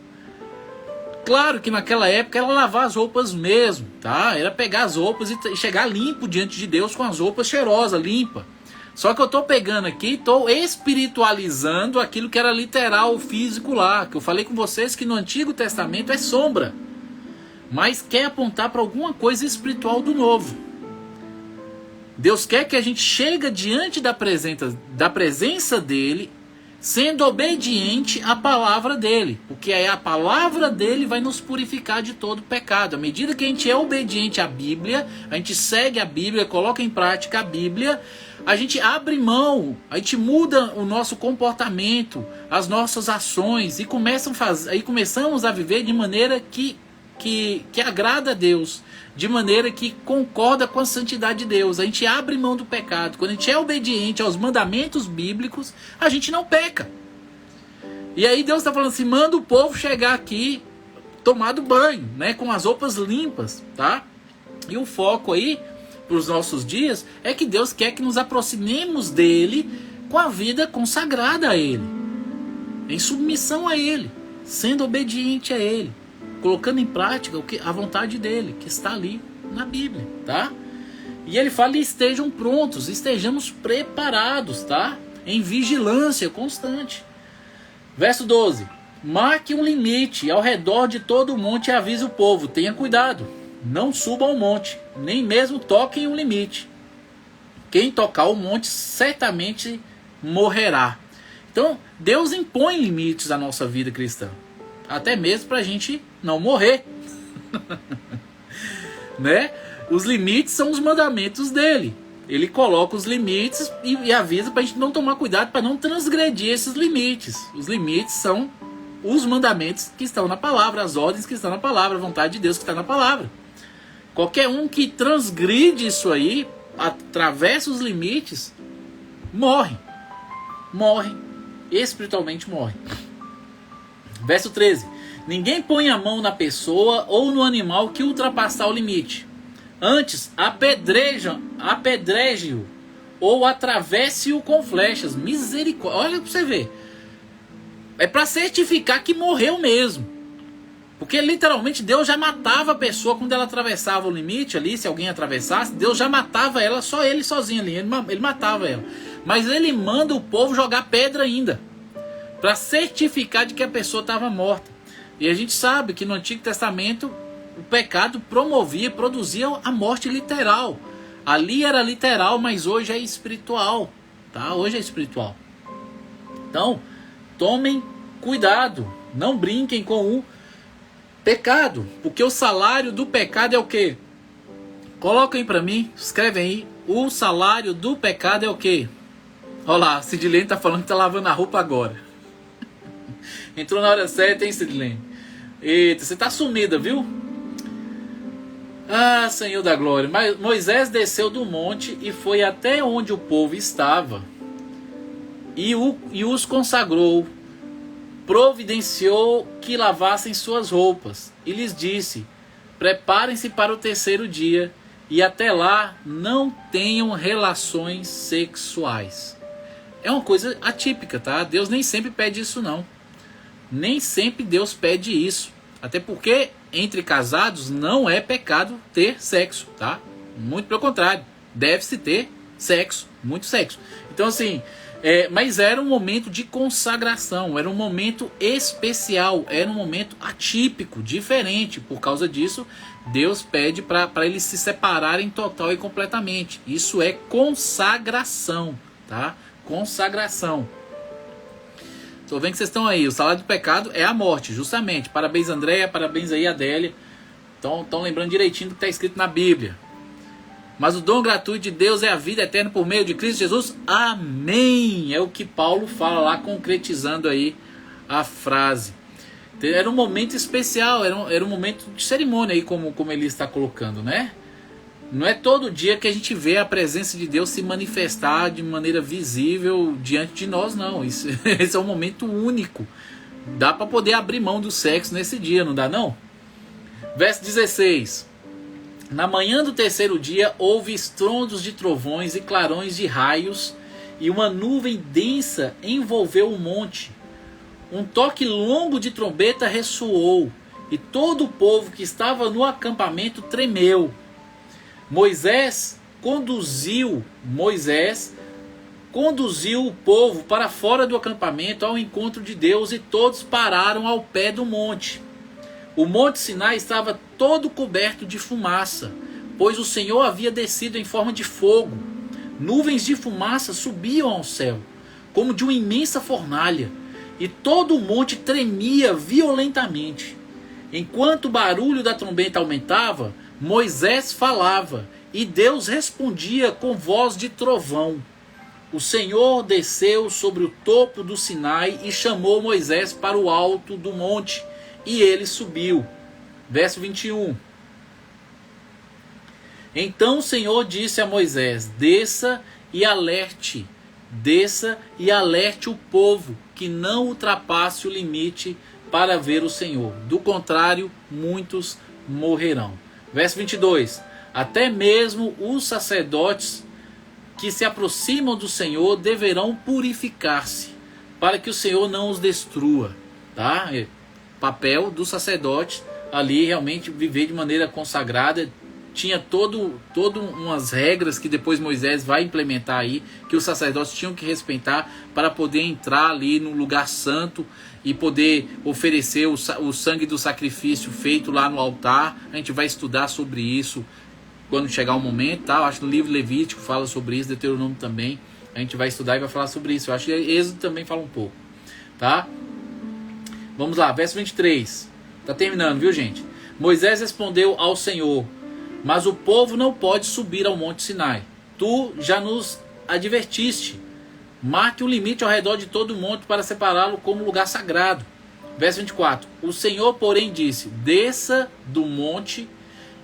Claro que naquela época era lavar as roupas mesmo, tá? Era pegar as roupas e chegar limpo diante de Deus com as roupas cheirosas, limpa. Só que eu estou pegando aqui, estou espiritualizando aquilo que era literal, físico lá. Que eu falei com vocês que no Antigo Testamento é sombra, mas quer apontar para alguma coisa espiritual do Novo. Deus quer que a gente chegue diante da presença dele, sendo obediente à palavra dele. Porque aí a palavra dele vai nos purificar de todo pecado. À medida que a gente é obediente à Bíblia, a gente segue a Bíblia, coloca em prática a Bíblia, a gente abre mão, a gente muda o nosso comportamento, as nossas ações, e começamos a viver de maneira que agrada a Deus, de maneira que concorda com a santidade de Deus. A gente abre mão do pecado. Quando a gente é obediente aos mandamentos bíblicos, a gente não peca. E aí Deus está falando assim, manda o povo chegar aqui tomado banho, né, com as roupas limpas, tá? E o foco aí para os nossos dias é que Deus quer que nos aproximemos dele com a vida consagrada a ele, em submissão a ele, sendo obediente a ele, colocando em prática a vontade dele, que está ali na Bíblia, tá? E ele fala, estejam prontos, estejamos preparados, tá? Em vigilância constante. Verso 12. Marque um limite ao redor de todo o monte e avise o povo, tenha cuidado, não suba ao monte, nem mesmo toquem o limite. Quem tocar o monte certamente morrerá. Então, Deus impõe limites à nossa vida cristã, até mesmo para a gente não morrer. Né? Os limites são os mandamentos dele. Ele coloca os limites e avisa para a gente não tomar cuidado para não transgredir esses limites. Os limites são os mandamentos que estão na palavra, as ordens que estão na palavra, a vontade de Deus que está na palavra. Qualquer um que transgride isso aí, atravessa os limites, morre. Morre. Espiritualmente morre. Verso 13. Ninguém põe a mão na pessoa ou no animal que ultrapassar o limite. Antes, apedreje-o ou atravesse-o com flechas. Misericórdia. Olha para você ver. É para certificar que morreu mesmo. Porque literalmente Deus já matava a pessoa quando ela atravessava o limite ali. Se alguém atravessasse, Deus já matava ela, só ele sozinho ali. Ele matava ela. Mas ele manda o povo jogar pedra ainda, para certificar de que a pessoa estava morta. E a gente sabe que no Antigo Testamento o pecado produzia a morte literal. Ali era literal, mas hoje é espiritual, tá? Hoje é espiritual. Então, tomem cuidado, não brinquem com o pecado, porque o salário do pecado é o quê? Coloquem para mim, escrevem aí, o salário do pecado é o quê? Olha lá, Sidilene tá falando que tá lavando a roupa agora. Entrou na hora certa, hein, Sidilene? Eita, você tá sumida, viu? Ah, Senhor da glória. Mas Moisés desceu do monte e foi até onde o povo estava e os consagrou providenciou que lavassem suas roupas e lhes disse: preparem-se para o terceiro dia e até lá não tenham relações sexuais. É uma coisa atípica, tá? Deus nem sempre pede isso, não. Nem sempre Deus pede isso. Até porque entre casados não é pecado ter sexo, tá? Muito pelo contrário, deve-se ter sexo, muito sexo. Então assim, mas era um momento de consagração, era um momento especial, era um momento atípico, diferente. Por causa disso, Deus pede para eles se separarem total e completamente. Isso é consagração, tá? Consagração. Tô vendo que vocês estão aí. O salário do pecado é a morte, justamente. Parabéns, Andréia. Parabéns aí, Adélia. Estão lembrando direitinho do que está escrito na Bíblia. Mas o dom gratuito de Deus é a vida eterna por meio de Cristo Jesus. Amém. É o que Paulo fala lá, concretizando aí a frase. Era um momento especial, era um momento de cerimônia aí, como ele está colocando, né? Não é todo dia que a gente vê a presença de Deus se manifestar de maneira visível diante de nós, não. Esse é um momento único. Dá para poder abrir mão do sexo nesse dia, não dá não? Verso 16. Na manhã do terceiro dia houve estrondos de trovões e clarões de raios, e uma nuvem densa envolveu o monte. Um toque longo de trombeta ressoou, e todo o povo que estava no acampamento tremeu. Moisés conduziu o povo para fora do acampamento ao encontro de Deus, e todos pararam ao pé do monte. O monte Sinai estava todo coberto de fumaça, pois o Senhor havia descido em forma de fogo. Nuvens de fumaça subiam ao céu, como de uma imensa fornalha, e todo o monte tremia violentamente. Enquanto o barulho da trombeta aumentava, Moisés falava, e Deus respondia com voz de trovão. O Senhor desceu sobre o topo do Sinai e chamou Moisés para o alto do monte, e ele subiu. Verso 21. Então o Senhor disse a Moisés: desça e alerte o povo, que não ultrapasse o limite para ver o Senhor. Do contrário, muitos morrerão. Verso 22. Até mesmo os sacerdotes que se aproximam do Senhor deverão purificar-se, para que o Senhor não os destrua. Tá? Papel dos sacerdotes ali, realmente viver de maneira consagrada. Tinha todo umas regras que depois Moisés vai implementar aí, que os sacerdotes tinham que respeitar para poder entrar ali no lugar santo e poder oferecer o sangue do sacrifício feito lá no altar. A gente vai estudar sobre isso quando chegar o momento, tá? Eu acho que no livro Levítico fala sobre isso, Deuteronômio também. A gente vai estudar e vai falar sobre isso. Eu acho que Êxodo também fala um pouco, tá? Vamos lá, verso 23. Tá terminando, viu, gente? Moisés respondeu ao Senhor: mas o povo não pode subir ao monte Sinai. Tu já nos advertiste. Marque um limite ao redor de todo o monte para separá-lo como lugar sagrado. Verso 24. O Senhor, porém, disse: desça do monte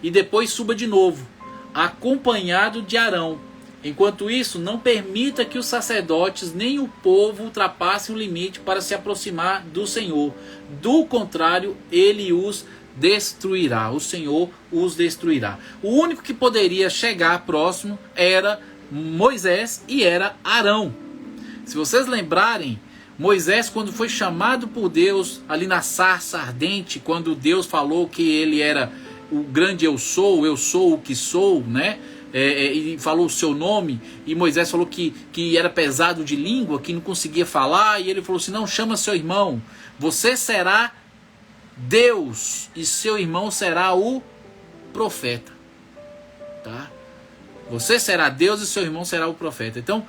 e depois suba de novo, acompanhado de Arão. Enquanto isso, não permita que os sacerdotes nem o povo ultrapassem o limite para se aproximar do Senhor. Do contrário, ele os destruirá. O Senhor os destruirá. O único que poderia chegar próximo era Moisés e era Arão. Se vocês lembrarem, Moisés, quando foi chamado por Deus ali na sarça ardente, quando Deus falou que ele era o grande eu sou o que sou, né? E falou o seu nome, e Moisés falou que era pesado de língua, que não conseguia falar, e ele falou assim: não, chama seu irmão, você será Deus e seu irmão será o profeta, tá? Você será Deus e seu irmão será o profeta. Então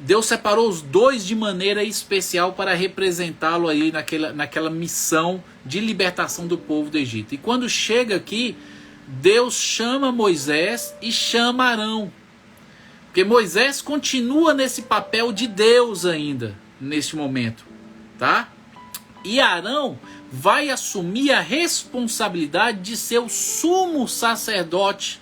Deus separou os dois de maneira especial para representá-lo aí naquela missão de libertação do povo do Egito. E quando chega aqui, Deus chama Moisés e chama Arão, porque Moisés continua nesse papel de Deus ainda neste momento, tá? E Arão vai assumir a responsabilidade de ser o sumo sacerdote.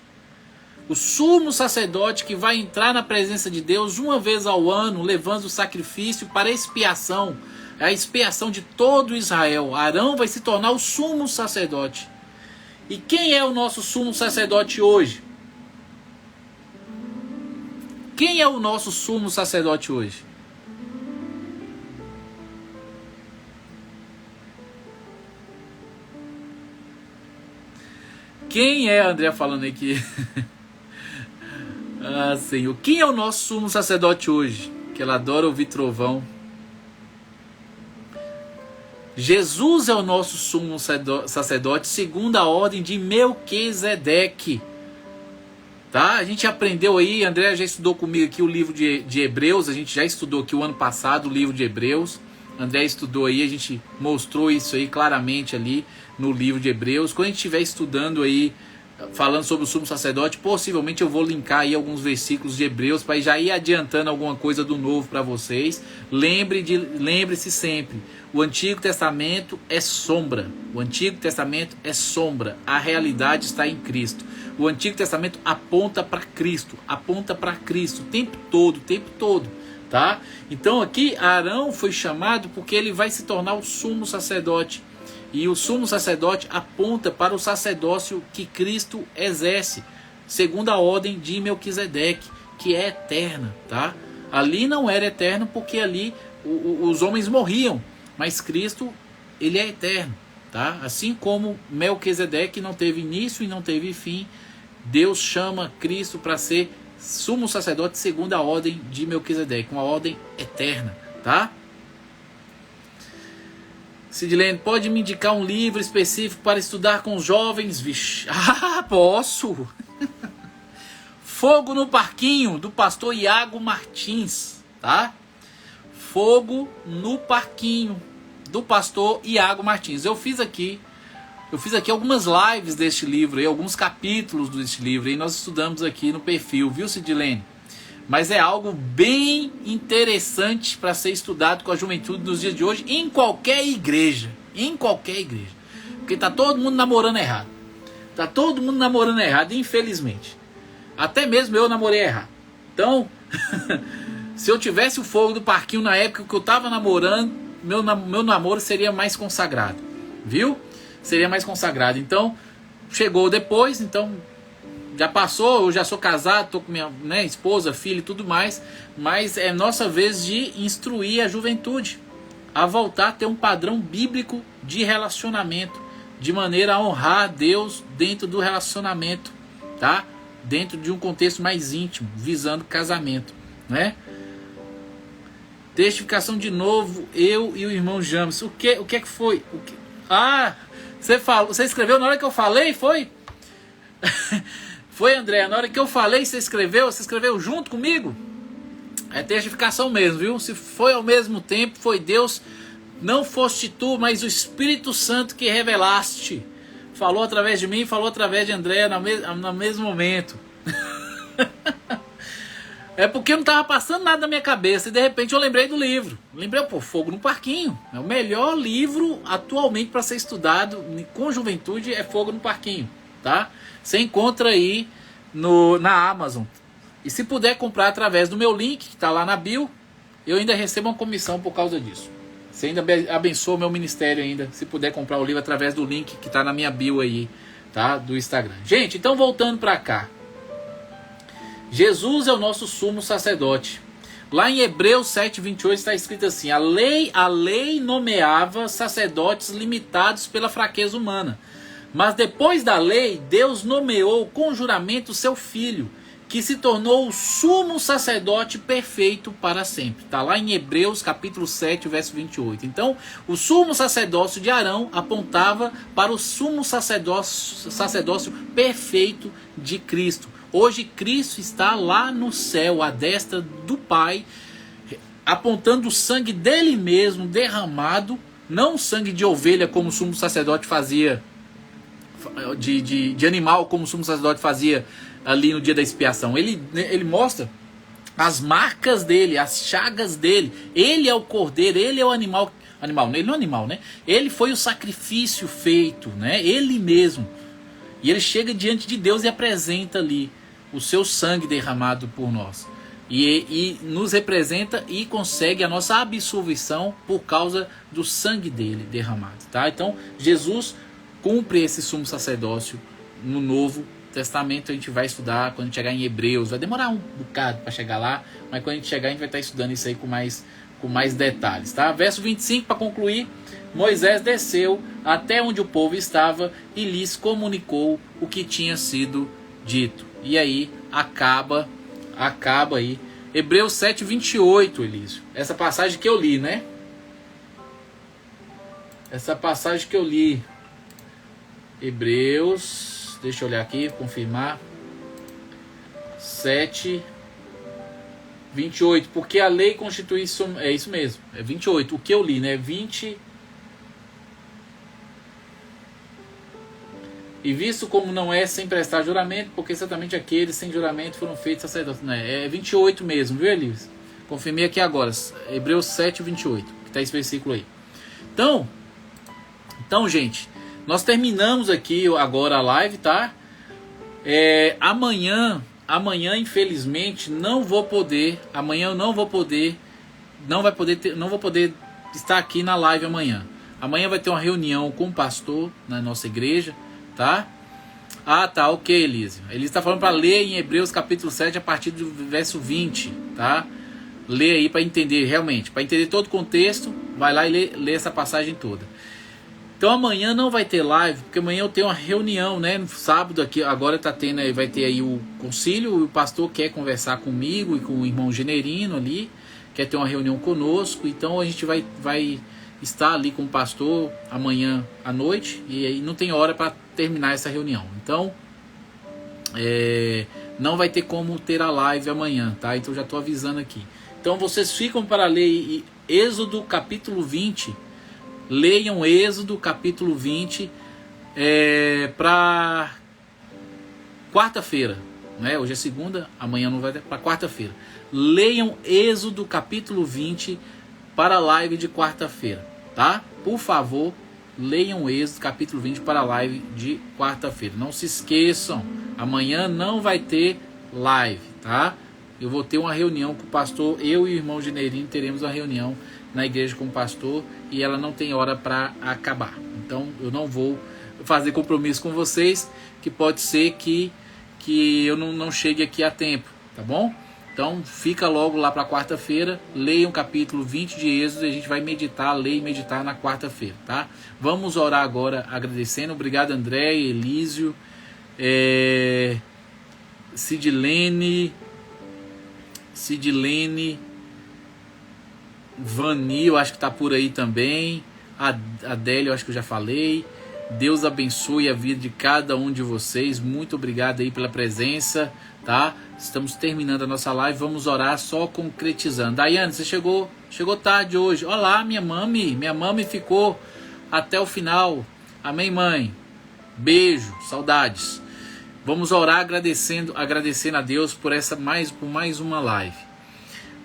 O sumo sacerdote que vai entrar na presença de Deus uma vez ao ano, levando o sacrifício para expiação, É a expiação de todo Israel. Arão vai se tornar o sumo sacerdote. E quem é o nosso sumo sacerdote hoje? Quem é o nosso sumo sacerdote hoje? Quem é, André falando aqui? Ah, Senhor. Quem é o nosso sumo sacerdote hoje? Que ela adora ouvir trovão. Jesus é o nosso sumo sacerdote segundo a ordem de Melquisedeque. Tá? A gente aprendeu aí, André já estudou comigo aqui o livro de Hebreus, a gente já estudou aqui o ano passado o livro de Hebreus. André estudou aí, a gente mostrou isso aí claramente ali no livro de Hebreus. Quando a gente estiver estudando aí, falando sobre o sumo sacerdote, possivelmente eu vou linkar aí alguns versículos de Hebreus para já ir adiantando alguma coisa do novo para vocês. Lembre-se sempre, o Antigo Testamento é sombra. O Antigo Testamento é sombra. A realidade está em Cristo. O Antigo Testamento aponta para Cristo, o tempo todo, tá? Então aqui Arão foi chamado porque ele vai se tornar o sumo sacerdote. E o sumo sacerdote aponta para o sacerdócio que Cristo exerce, segundo a ordem de Melquisedeque, que é eterna, tá? Ali não era eterno porque ali os homens morriam, mas Cristo, ele é eterno, tá? Assim como Melquisedeque não teve início e não teve fim, Deus chama Cristo para ser sumo sacerdote segundo a ordem de Melquisedeque, uma ordem eterna, tá? Sidlene, pode me indicar um livro específico para estudar com os jovens? Vixe, posso! Fogo no Parquinho, do pastor Iago Martins, tá? Fogo no Parquinho, do pastor Iago Martins. Eu fiz aqui algumas lives deste livro, aí, alguns capítulos deste livro, e nós estudamos aqui no perfil, viu, Sidlene? Mas é algo bem interessante para ser estudado com a juventude nos dias de hoje, em qualquer igreja. Porque tá todo mundo namorando errado. Infelizmente. Até mesmo eu namorei errado. Então, se eu tivesse o fogo do parquinho na época que eu tava namorando, meu namoro seria mais consagrado. Viu? Seria mais consagrado. Então, chegou depois, então já passou, eu já sou casado, tô com minha esposa, filho e tudo mais, mas é nossa vez de instruir a juventude a voltar a ter um padrão bíblico de relacionamento, de maneira a honrar a Deus dentro do relacionamento, tá? Dentro de um contexto mais íntimo, visando casamento, né? Testificação de novo, eu e o irmão James. O que é que foi? Você escreveu na hora que eu falei, foi? Foi, André, na hora que eu falei, você escreveu junto comigo? É testificação mesmo, viu? Se foi ao mesmo tempo, foi Deus, não foste tu, mas o Espírito Santo que revelaste. Falou através de mim, falou através de André no mesmo momento. É porque não estava passando nada na minha cabeça e de repente eu lembrei do livro. Lembrei, Fogo no Parquinho. É o melhor livro atualmente para ser estudado com juventude, é Fogo no Parquinho, tá? Você encontra aí na Amazon. E se puder comprar através do meu link, que está lá na bio, eu ainda recebo uma comissão por causa disso. Você ainda abençoa o meu ministério ainda, se puder comprar o livro através do link que está na minha bio aí, tá? Do Instagram. Gente, então voltando para cá. Jesus é o nosso sumo sacerdote. Lá em Hebreus 7:28 está escrito assim: a lei nomeava sacerdotes limitados pela fraqueza humana. Mas depois da lei, Deus nomeou com juramento seu filho, que se tornou o sumo sacerdote perfeito para sempre. Está lá em Hebreus capítulo 7, verso 28. Então, o sumo sacerdócio de Arão apontava para o sumo sacerdócio perfeito de Cristo. Hoje Cristo está lá no céu, à destra do Pai, apontando o sangue dele mesmo derramado, não o sangue de ovelha como o sumo sacerdote fazia, de animal como o sumo sacerdote fazia ali no dia da expiação. Ele mostra as marcas dele, as chagas dele. Ele é o cordeiro, ele é o animal. Ele não é animal, né? Ele foi o sacrifício feito, né? Ele mesmo. E ele chega diante de Deus e apresenta ali o seu sangue derramado por nós. e nos representa e consegue a nossa absolvição por causa do sangue dele derramado, tá? Então Jesus cumpre esse sumo sacerdócio no Novo Testamento. A gente vai estudar quando a gente chegar em Hebreus, vai demorar um bocado para chegar lá, mas quando a gente chegar a gente vai estar estudando isso aí com mais detalhes, tá? Verso 25, para concluir: Moisés desceu até onde o povo estava e lhes comunicou o que tinha sido dito. E aí acaba aí Hebreus 7:28, Elísio. Essa passagem que eu li, né? Essa passagem que eu li. Hebreus, deixa eu olhar aqui, confirmar. 7:28, porque a lei constitui isso, é isso mesmo, é 28, o que eu li, né? 20. E visto como não é sem prestar juramento, porque certamente aqueles sem juramento foram feitos sacerdotes. Não é 28 mesmo, viu, Elias? Confirmei aqui agora, Hebreus 7:28, que está esse versículo aí. Então, gente, nós terminamos aqui agora a live, tá? Amanhã, infelizmente, não vou poder estar aqui na live amanhã. Amanhã vai ter uma reunião com o pastor na nossa igreja, tá? Tá, ok, Elísio. Ele está falando para ler em Hebreus capítulo 7 a partir do verso 20, tá? Lê aí para entender realmente, para entender todo o contexto, vai lá e lê essa passagem toda. Então amanhã não vai ter live, porque amanhã eu tenho uma reunião, né? No sábado aqui, agora vai ter aí o concílio, o pastor quer conversar comigo e com o irmão Generino ali, quer ter uma reunião conosco, então a gente vai estar ali com o pastor amanhã à noite, e aí não tem hora para terminar essa reunião. Então, não vai ter como ter a live amanhã, tá? Então já estou avisando aqui. Então vocês ficam para ler Êxodo capítulo 20, leiam Êxodo capítulo 20 para quarta-feira, né? Hoje é segunda, amanhã não vai ter, para quarta-feira. Leiam Êxodo capítulo 20 para a live de quarta-feira, tá? Por favor, leiam Êxodo capítulo 20 para a live de quarta-feira. Não se esqueçam, amanhã não vai ter live, tá? Eu vou ter uma reunião com o pastor, eu e o irmão Generino teremos uma reunião na igreja com o pastor e ela não tem hora para acabar. Então eu não vou fazer compromisso com vocês, que pode ser que eu não chegue aqui a tempo, tá bom? Então fica logo lá para quarta-feira, leiam o capítulo 20 de Êxodo e a gente vai ler e meditar na quarta-feira, tá? Vamos orar agora agradecendo. Obrigado, André, Elísio, Sidilene, Vani, eu acho que está por aí também. Adélia, eu acho que eu já falei. Deus abençoe a vida de cada um de vocês. Muito obrigado aí pela presença, tá? Estamos terminando a nossa live. Vamos orar só concretizando. Daiane, você chegou tarde hoje. Olá, minha mami ficou até o final. Amém, mãe? Beijo, saudades. Vamos orar agradecendo a Deus por mais uma live.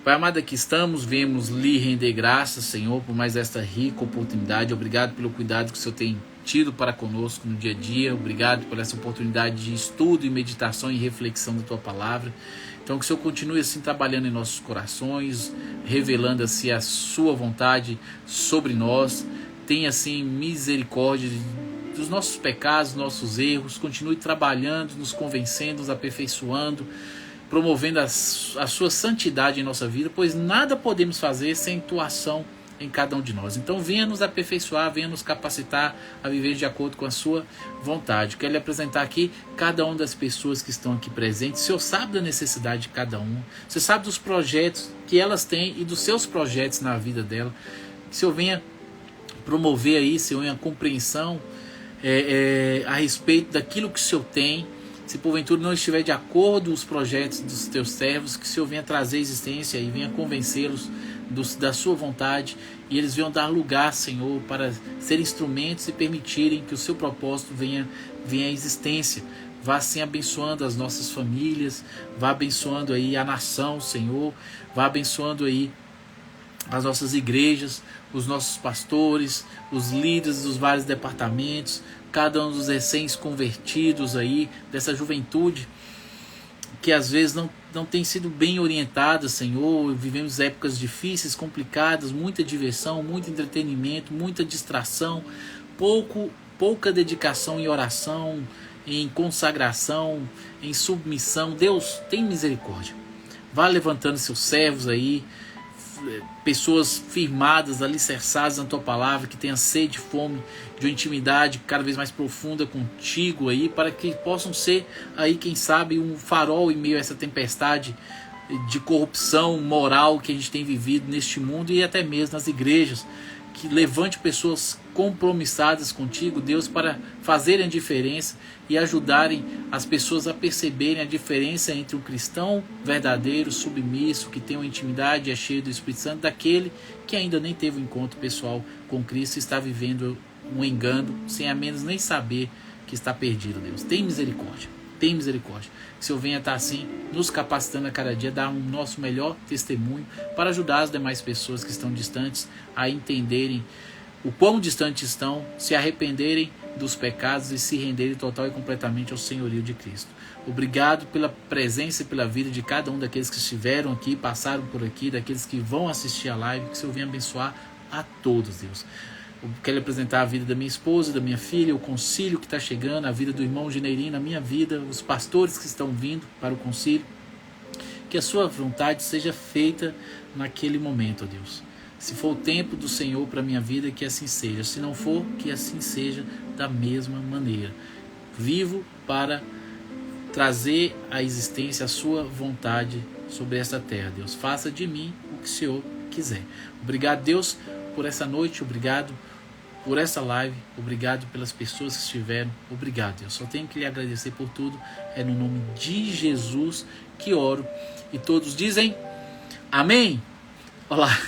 Pai amado, aqui estamos, viemos lhe render graças, Senhor, por mais esta rica oportunidade. Obrigado pelo cuidado que o Senhor tem tido para conosco no dia a dia. Obrigado por essa oportunidade de estudo e meditação e reflexão da Tua Palavra. Então que o Senhor continue assim trabalhando em nossos corações, revelando assim a Sua vontade sobre nós. Tenha assim misericórdia dos nossos pecados, dos nossos erros. Continue trabalhando, nos convencendo, nos aperfeiçoando, promovendo a sua santidade em nossa vida, pois nada podemos fazer sem tua ação em cada um de nós. Então venha nos aperfeiçoar, venha nos capacitar a viver de acordo com a sua vontade. Quero lhe apresentar aqui cada uma das pessoas que estão aqui presentes. O Senhor sabe da necessidade de cada um, você sabe dos projetos que elas têm e dos seus projetos na vida dela. Que o Senhor venha promover aí, Senhor, a compreensão a respeito daquilo que o Senhor tem. Se porventura não estiver de acordo os projetos dos teus servos, que o Senhor venha trazer existência e venha convencê-los da sua vontade, e eles venham dar lugar, Senhor, para ser instrumentos e permitirem que o seu propósito venha à existência. Vá assim abençoando as nossas famílias, vá abençoando aí a nação, Senhor, vá abençoando aí as nossas igrejas, os nossos pastores, os líderes dos vários departamentos, cada um dos recém-convertidos aí, dessa juventude que às vezes não tem sido bem orientadas, Senhor. Vivemos épocas difíceis, complicadas, muita diversão, muito entretenimento, muita distração, pouca dedicação em oração, em consagração, em submissão. Deus, tem misericórdia. Vá levantando seus servos aí, pessoas firmadas, alicerçadas na tua palavra, que tenham sede e fome de uma intimidade cada vez mais profunda contigo aí, para que possam ser aí, quem sabe, um farol em meio a essa tempestade de corrupção moral que a gente tem vivido neste mundo e até mesmo nas igrejas. Que levante pessoas compromissadas contigo, Deus, para fazerem a diferença e ajudarem as pessoas a perceberem a diferença entre um cristão verdadeiro, submisso, que tem uma intimidade e é cheio do Espírito Santo, daquele que ainda nem teve um encontro pessoal com Cristo e está vivendo um engano, sem a menos nem saber que está perdido. Deus, tem misericórdia, tem misericórdia. Que o Senhor venha estar assim, nos capacitando a cada dia, dar um nosso melhor testemunho para ajudar as demais pessoas que estão distantes a entenderem o quão distantes estão, se arrependerem dos pecados e se renderem total e completamente ao senhorio de Cristo. Obrigado pela presença e pela vida de cada um daqueles que estiveram aqui, passaram por aqui, daqueles que vão assistir a live. Que o Senhor venha abençoar a todos, Deus. Eu quero apresentar a vida da minha esposa, da minha filha, o concílio que está chegando, a vida do irmão Gineirinho, a minha vida, os pastores que estão vindo para o concílio. Que a sua vontade seja feita naquele momento, ó Deus. Se for o tempo do Senhor para a minha vida, que assim seja. Se não for, que assim seja da mesma maneira. Vivo para trazer à existência a sua vontade sobre essa terra, Deus. Faça de mim o que o Senhor quiser. Obrigado, Deus, por essa noite. Obrigado por essa live. Obrigado pelas pessoas que estiveram. Obrigado, Deus. Só tenho que lhe agradecer por tudo. É no nome de Jesus que oro. E todos dizem amém. Olá.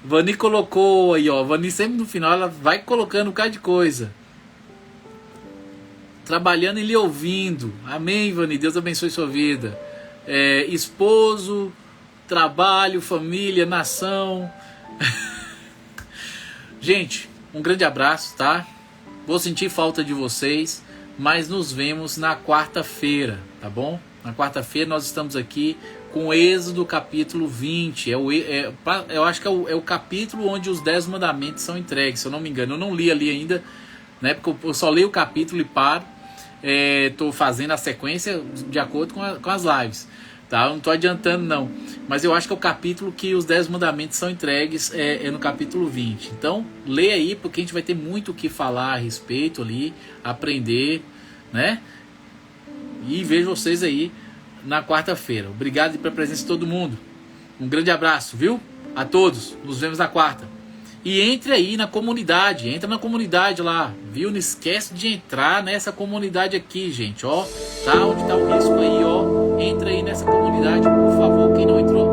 Vani colocou aí, ó. Vani sempre no final ela vai colocando um bocado de coisa. Trabalhando e lhe ouvindo. Amém, Vani. Deus abençoe sua vida. Esposo, trabalho, família, nação. Gente, um grande abraço, tá? Vou sentir falta de vocês, mas nos vemos na quarta-feira, tá bom? Na quarta-feira nós estamos aqui com Êxodo capítulo 20. Eu acho que é o capítulo onde os 10 mandamentos são entregues, se eu não me engano. Eu não li ali ainda, né? Porque eu só leio o capítulo e paro. Estou fazendo a sequência de acordo com as lives. Tá? Eu não estou adiantando não. Mas eu acho que é o capítulo que os 10 mandamentos são entregues, no capítulo 20. Então, leia aí, porque a gente vai ter muito o que falar a respeito ali, aprender, né? E vejo vocês aí na quarta-feira. Obrigado pela presença de todo mundo. Um grande abraço, viu? A todos. Nos vemos na quarta. E entre aí na comunidade. Entra na comunidade lá, viu? Não esquece de entrar nessa comunidade aqui, gente, ó. Tá onde tá o risco aí, ó. Entra aí nessa comunidade, por favor, quem não entrou.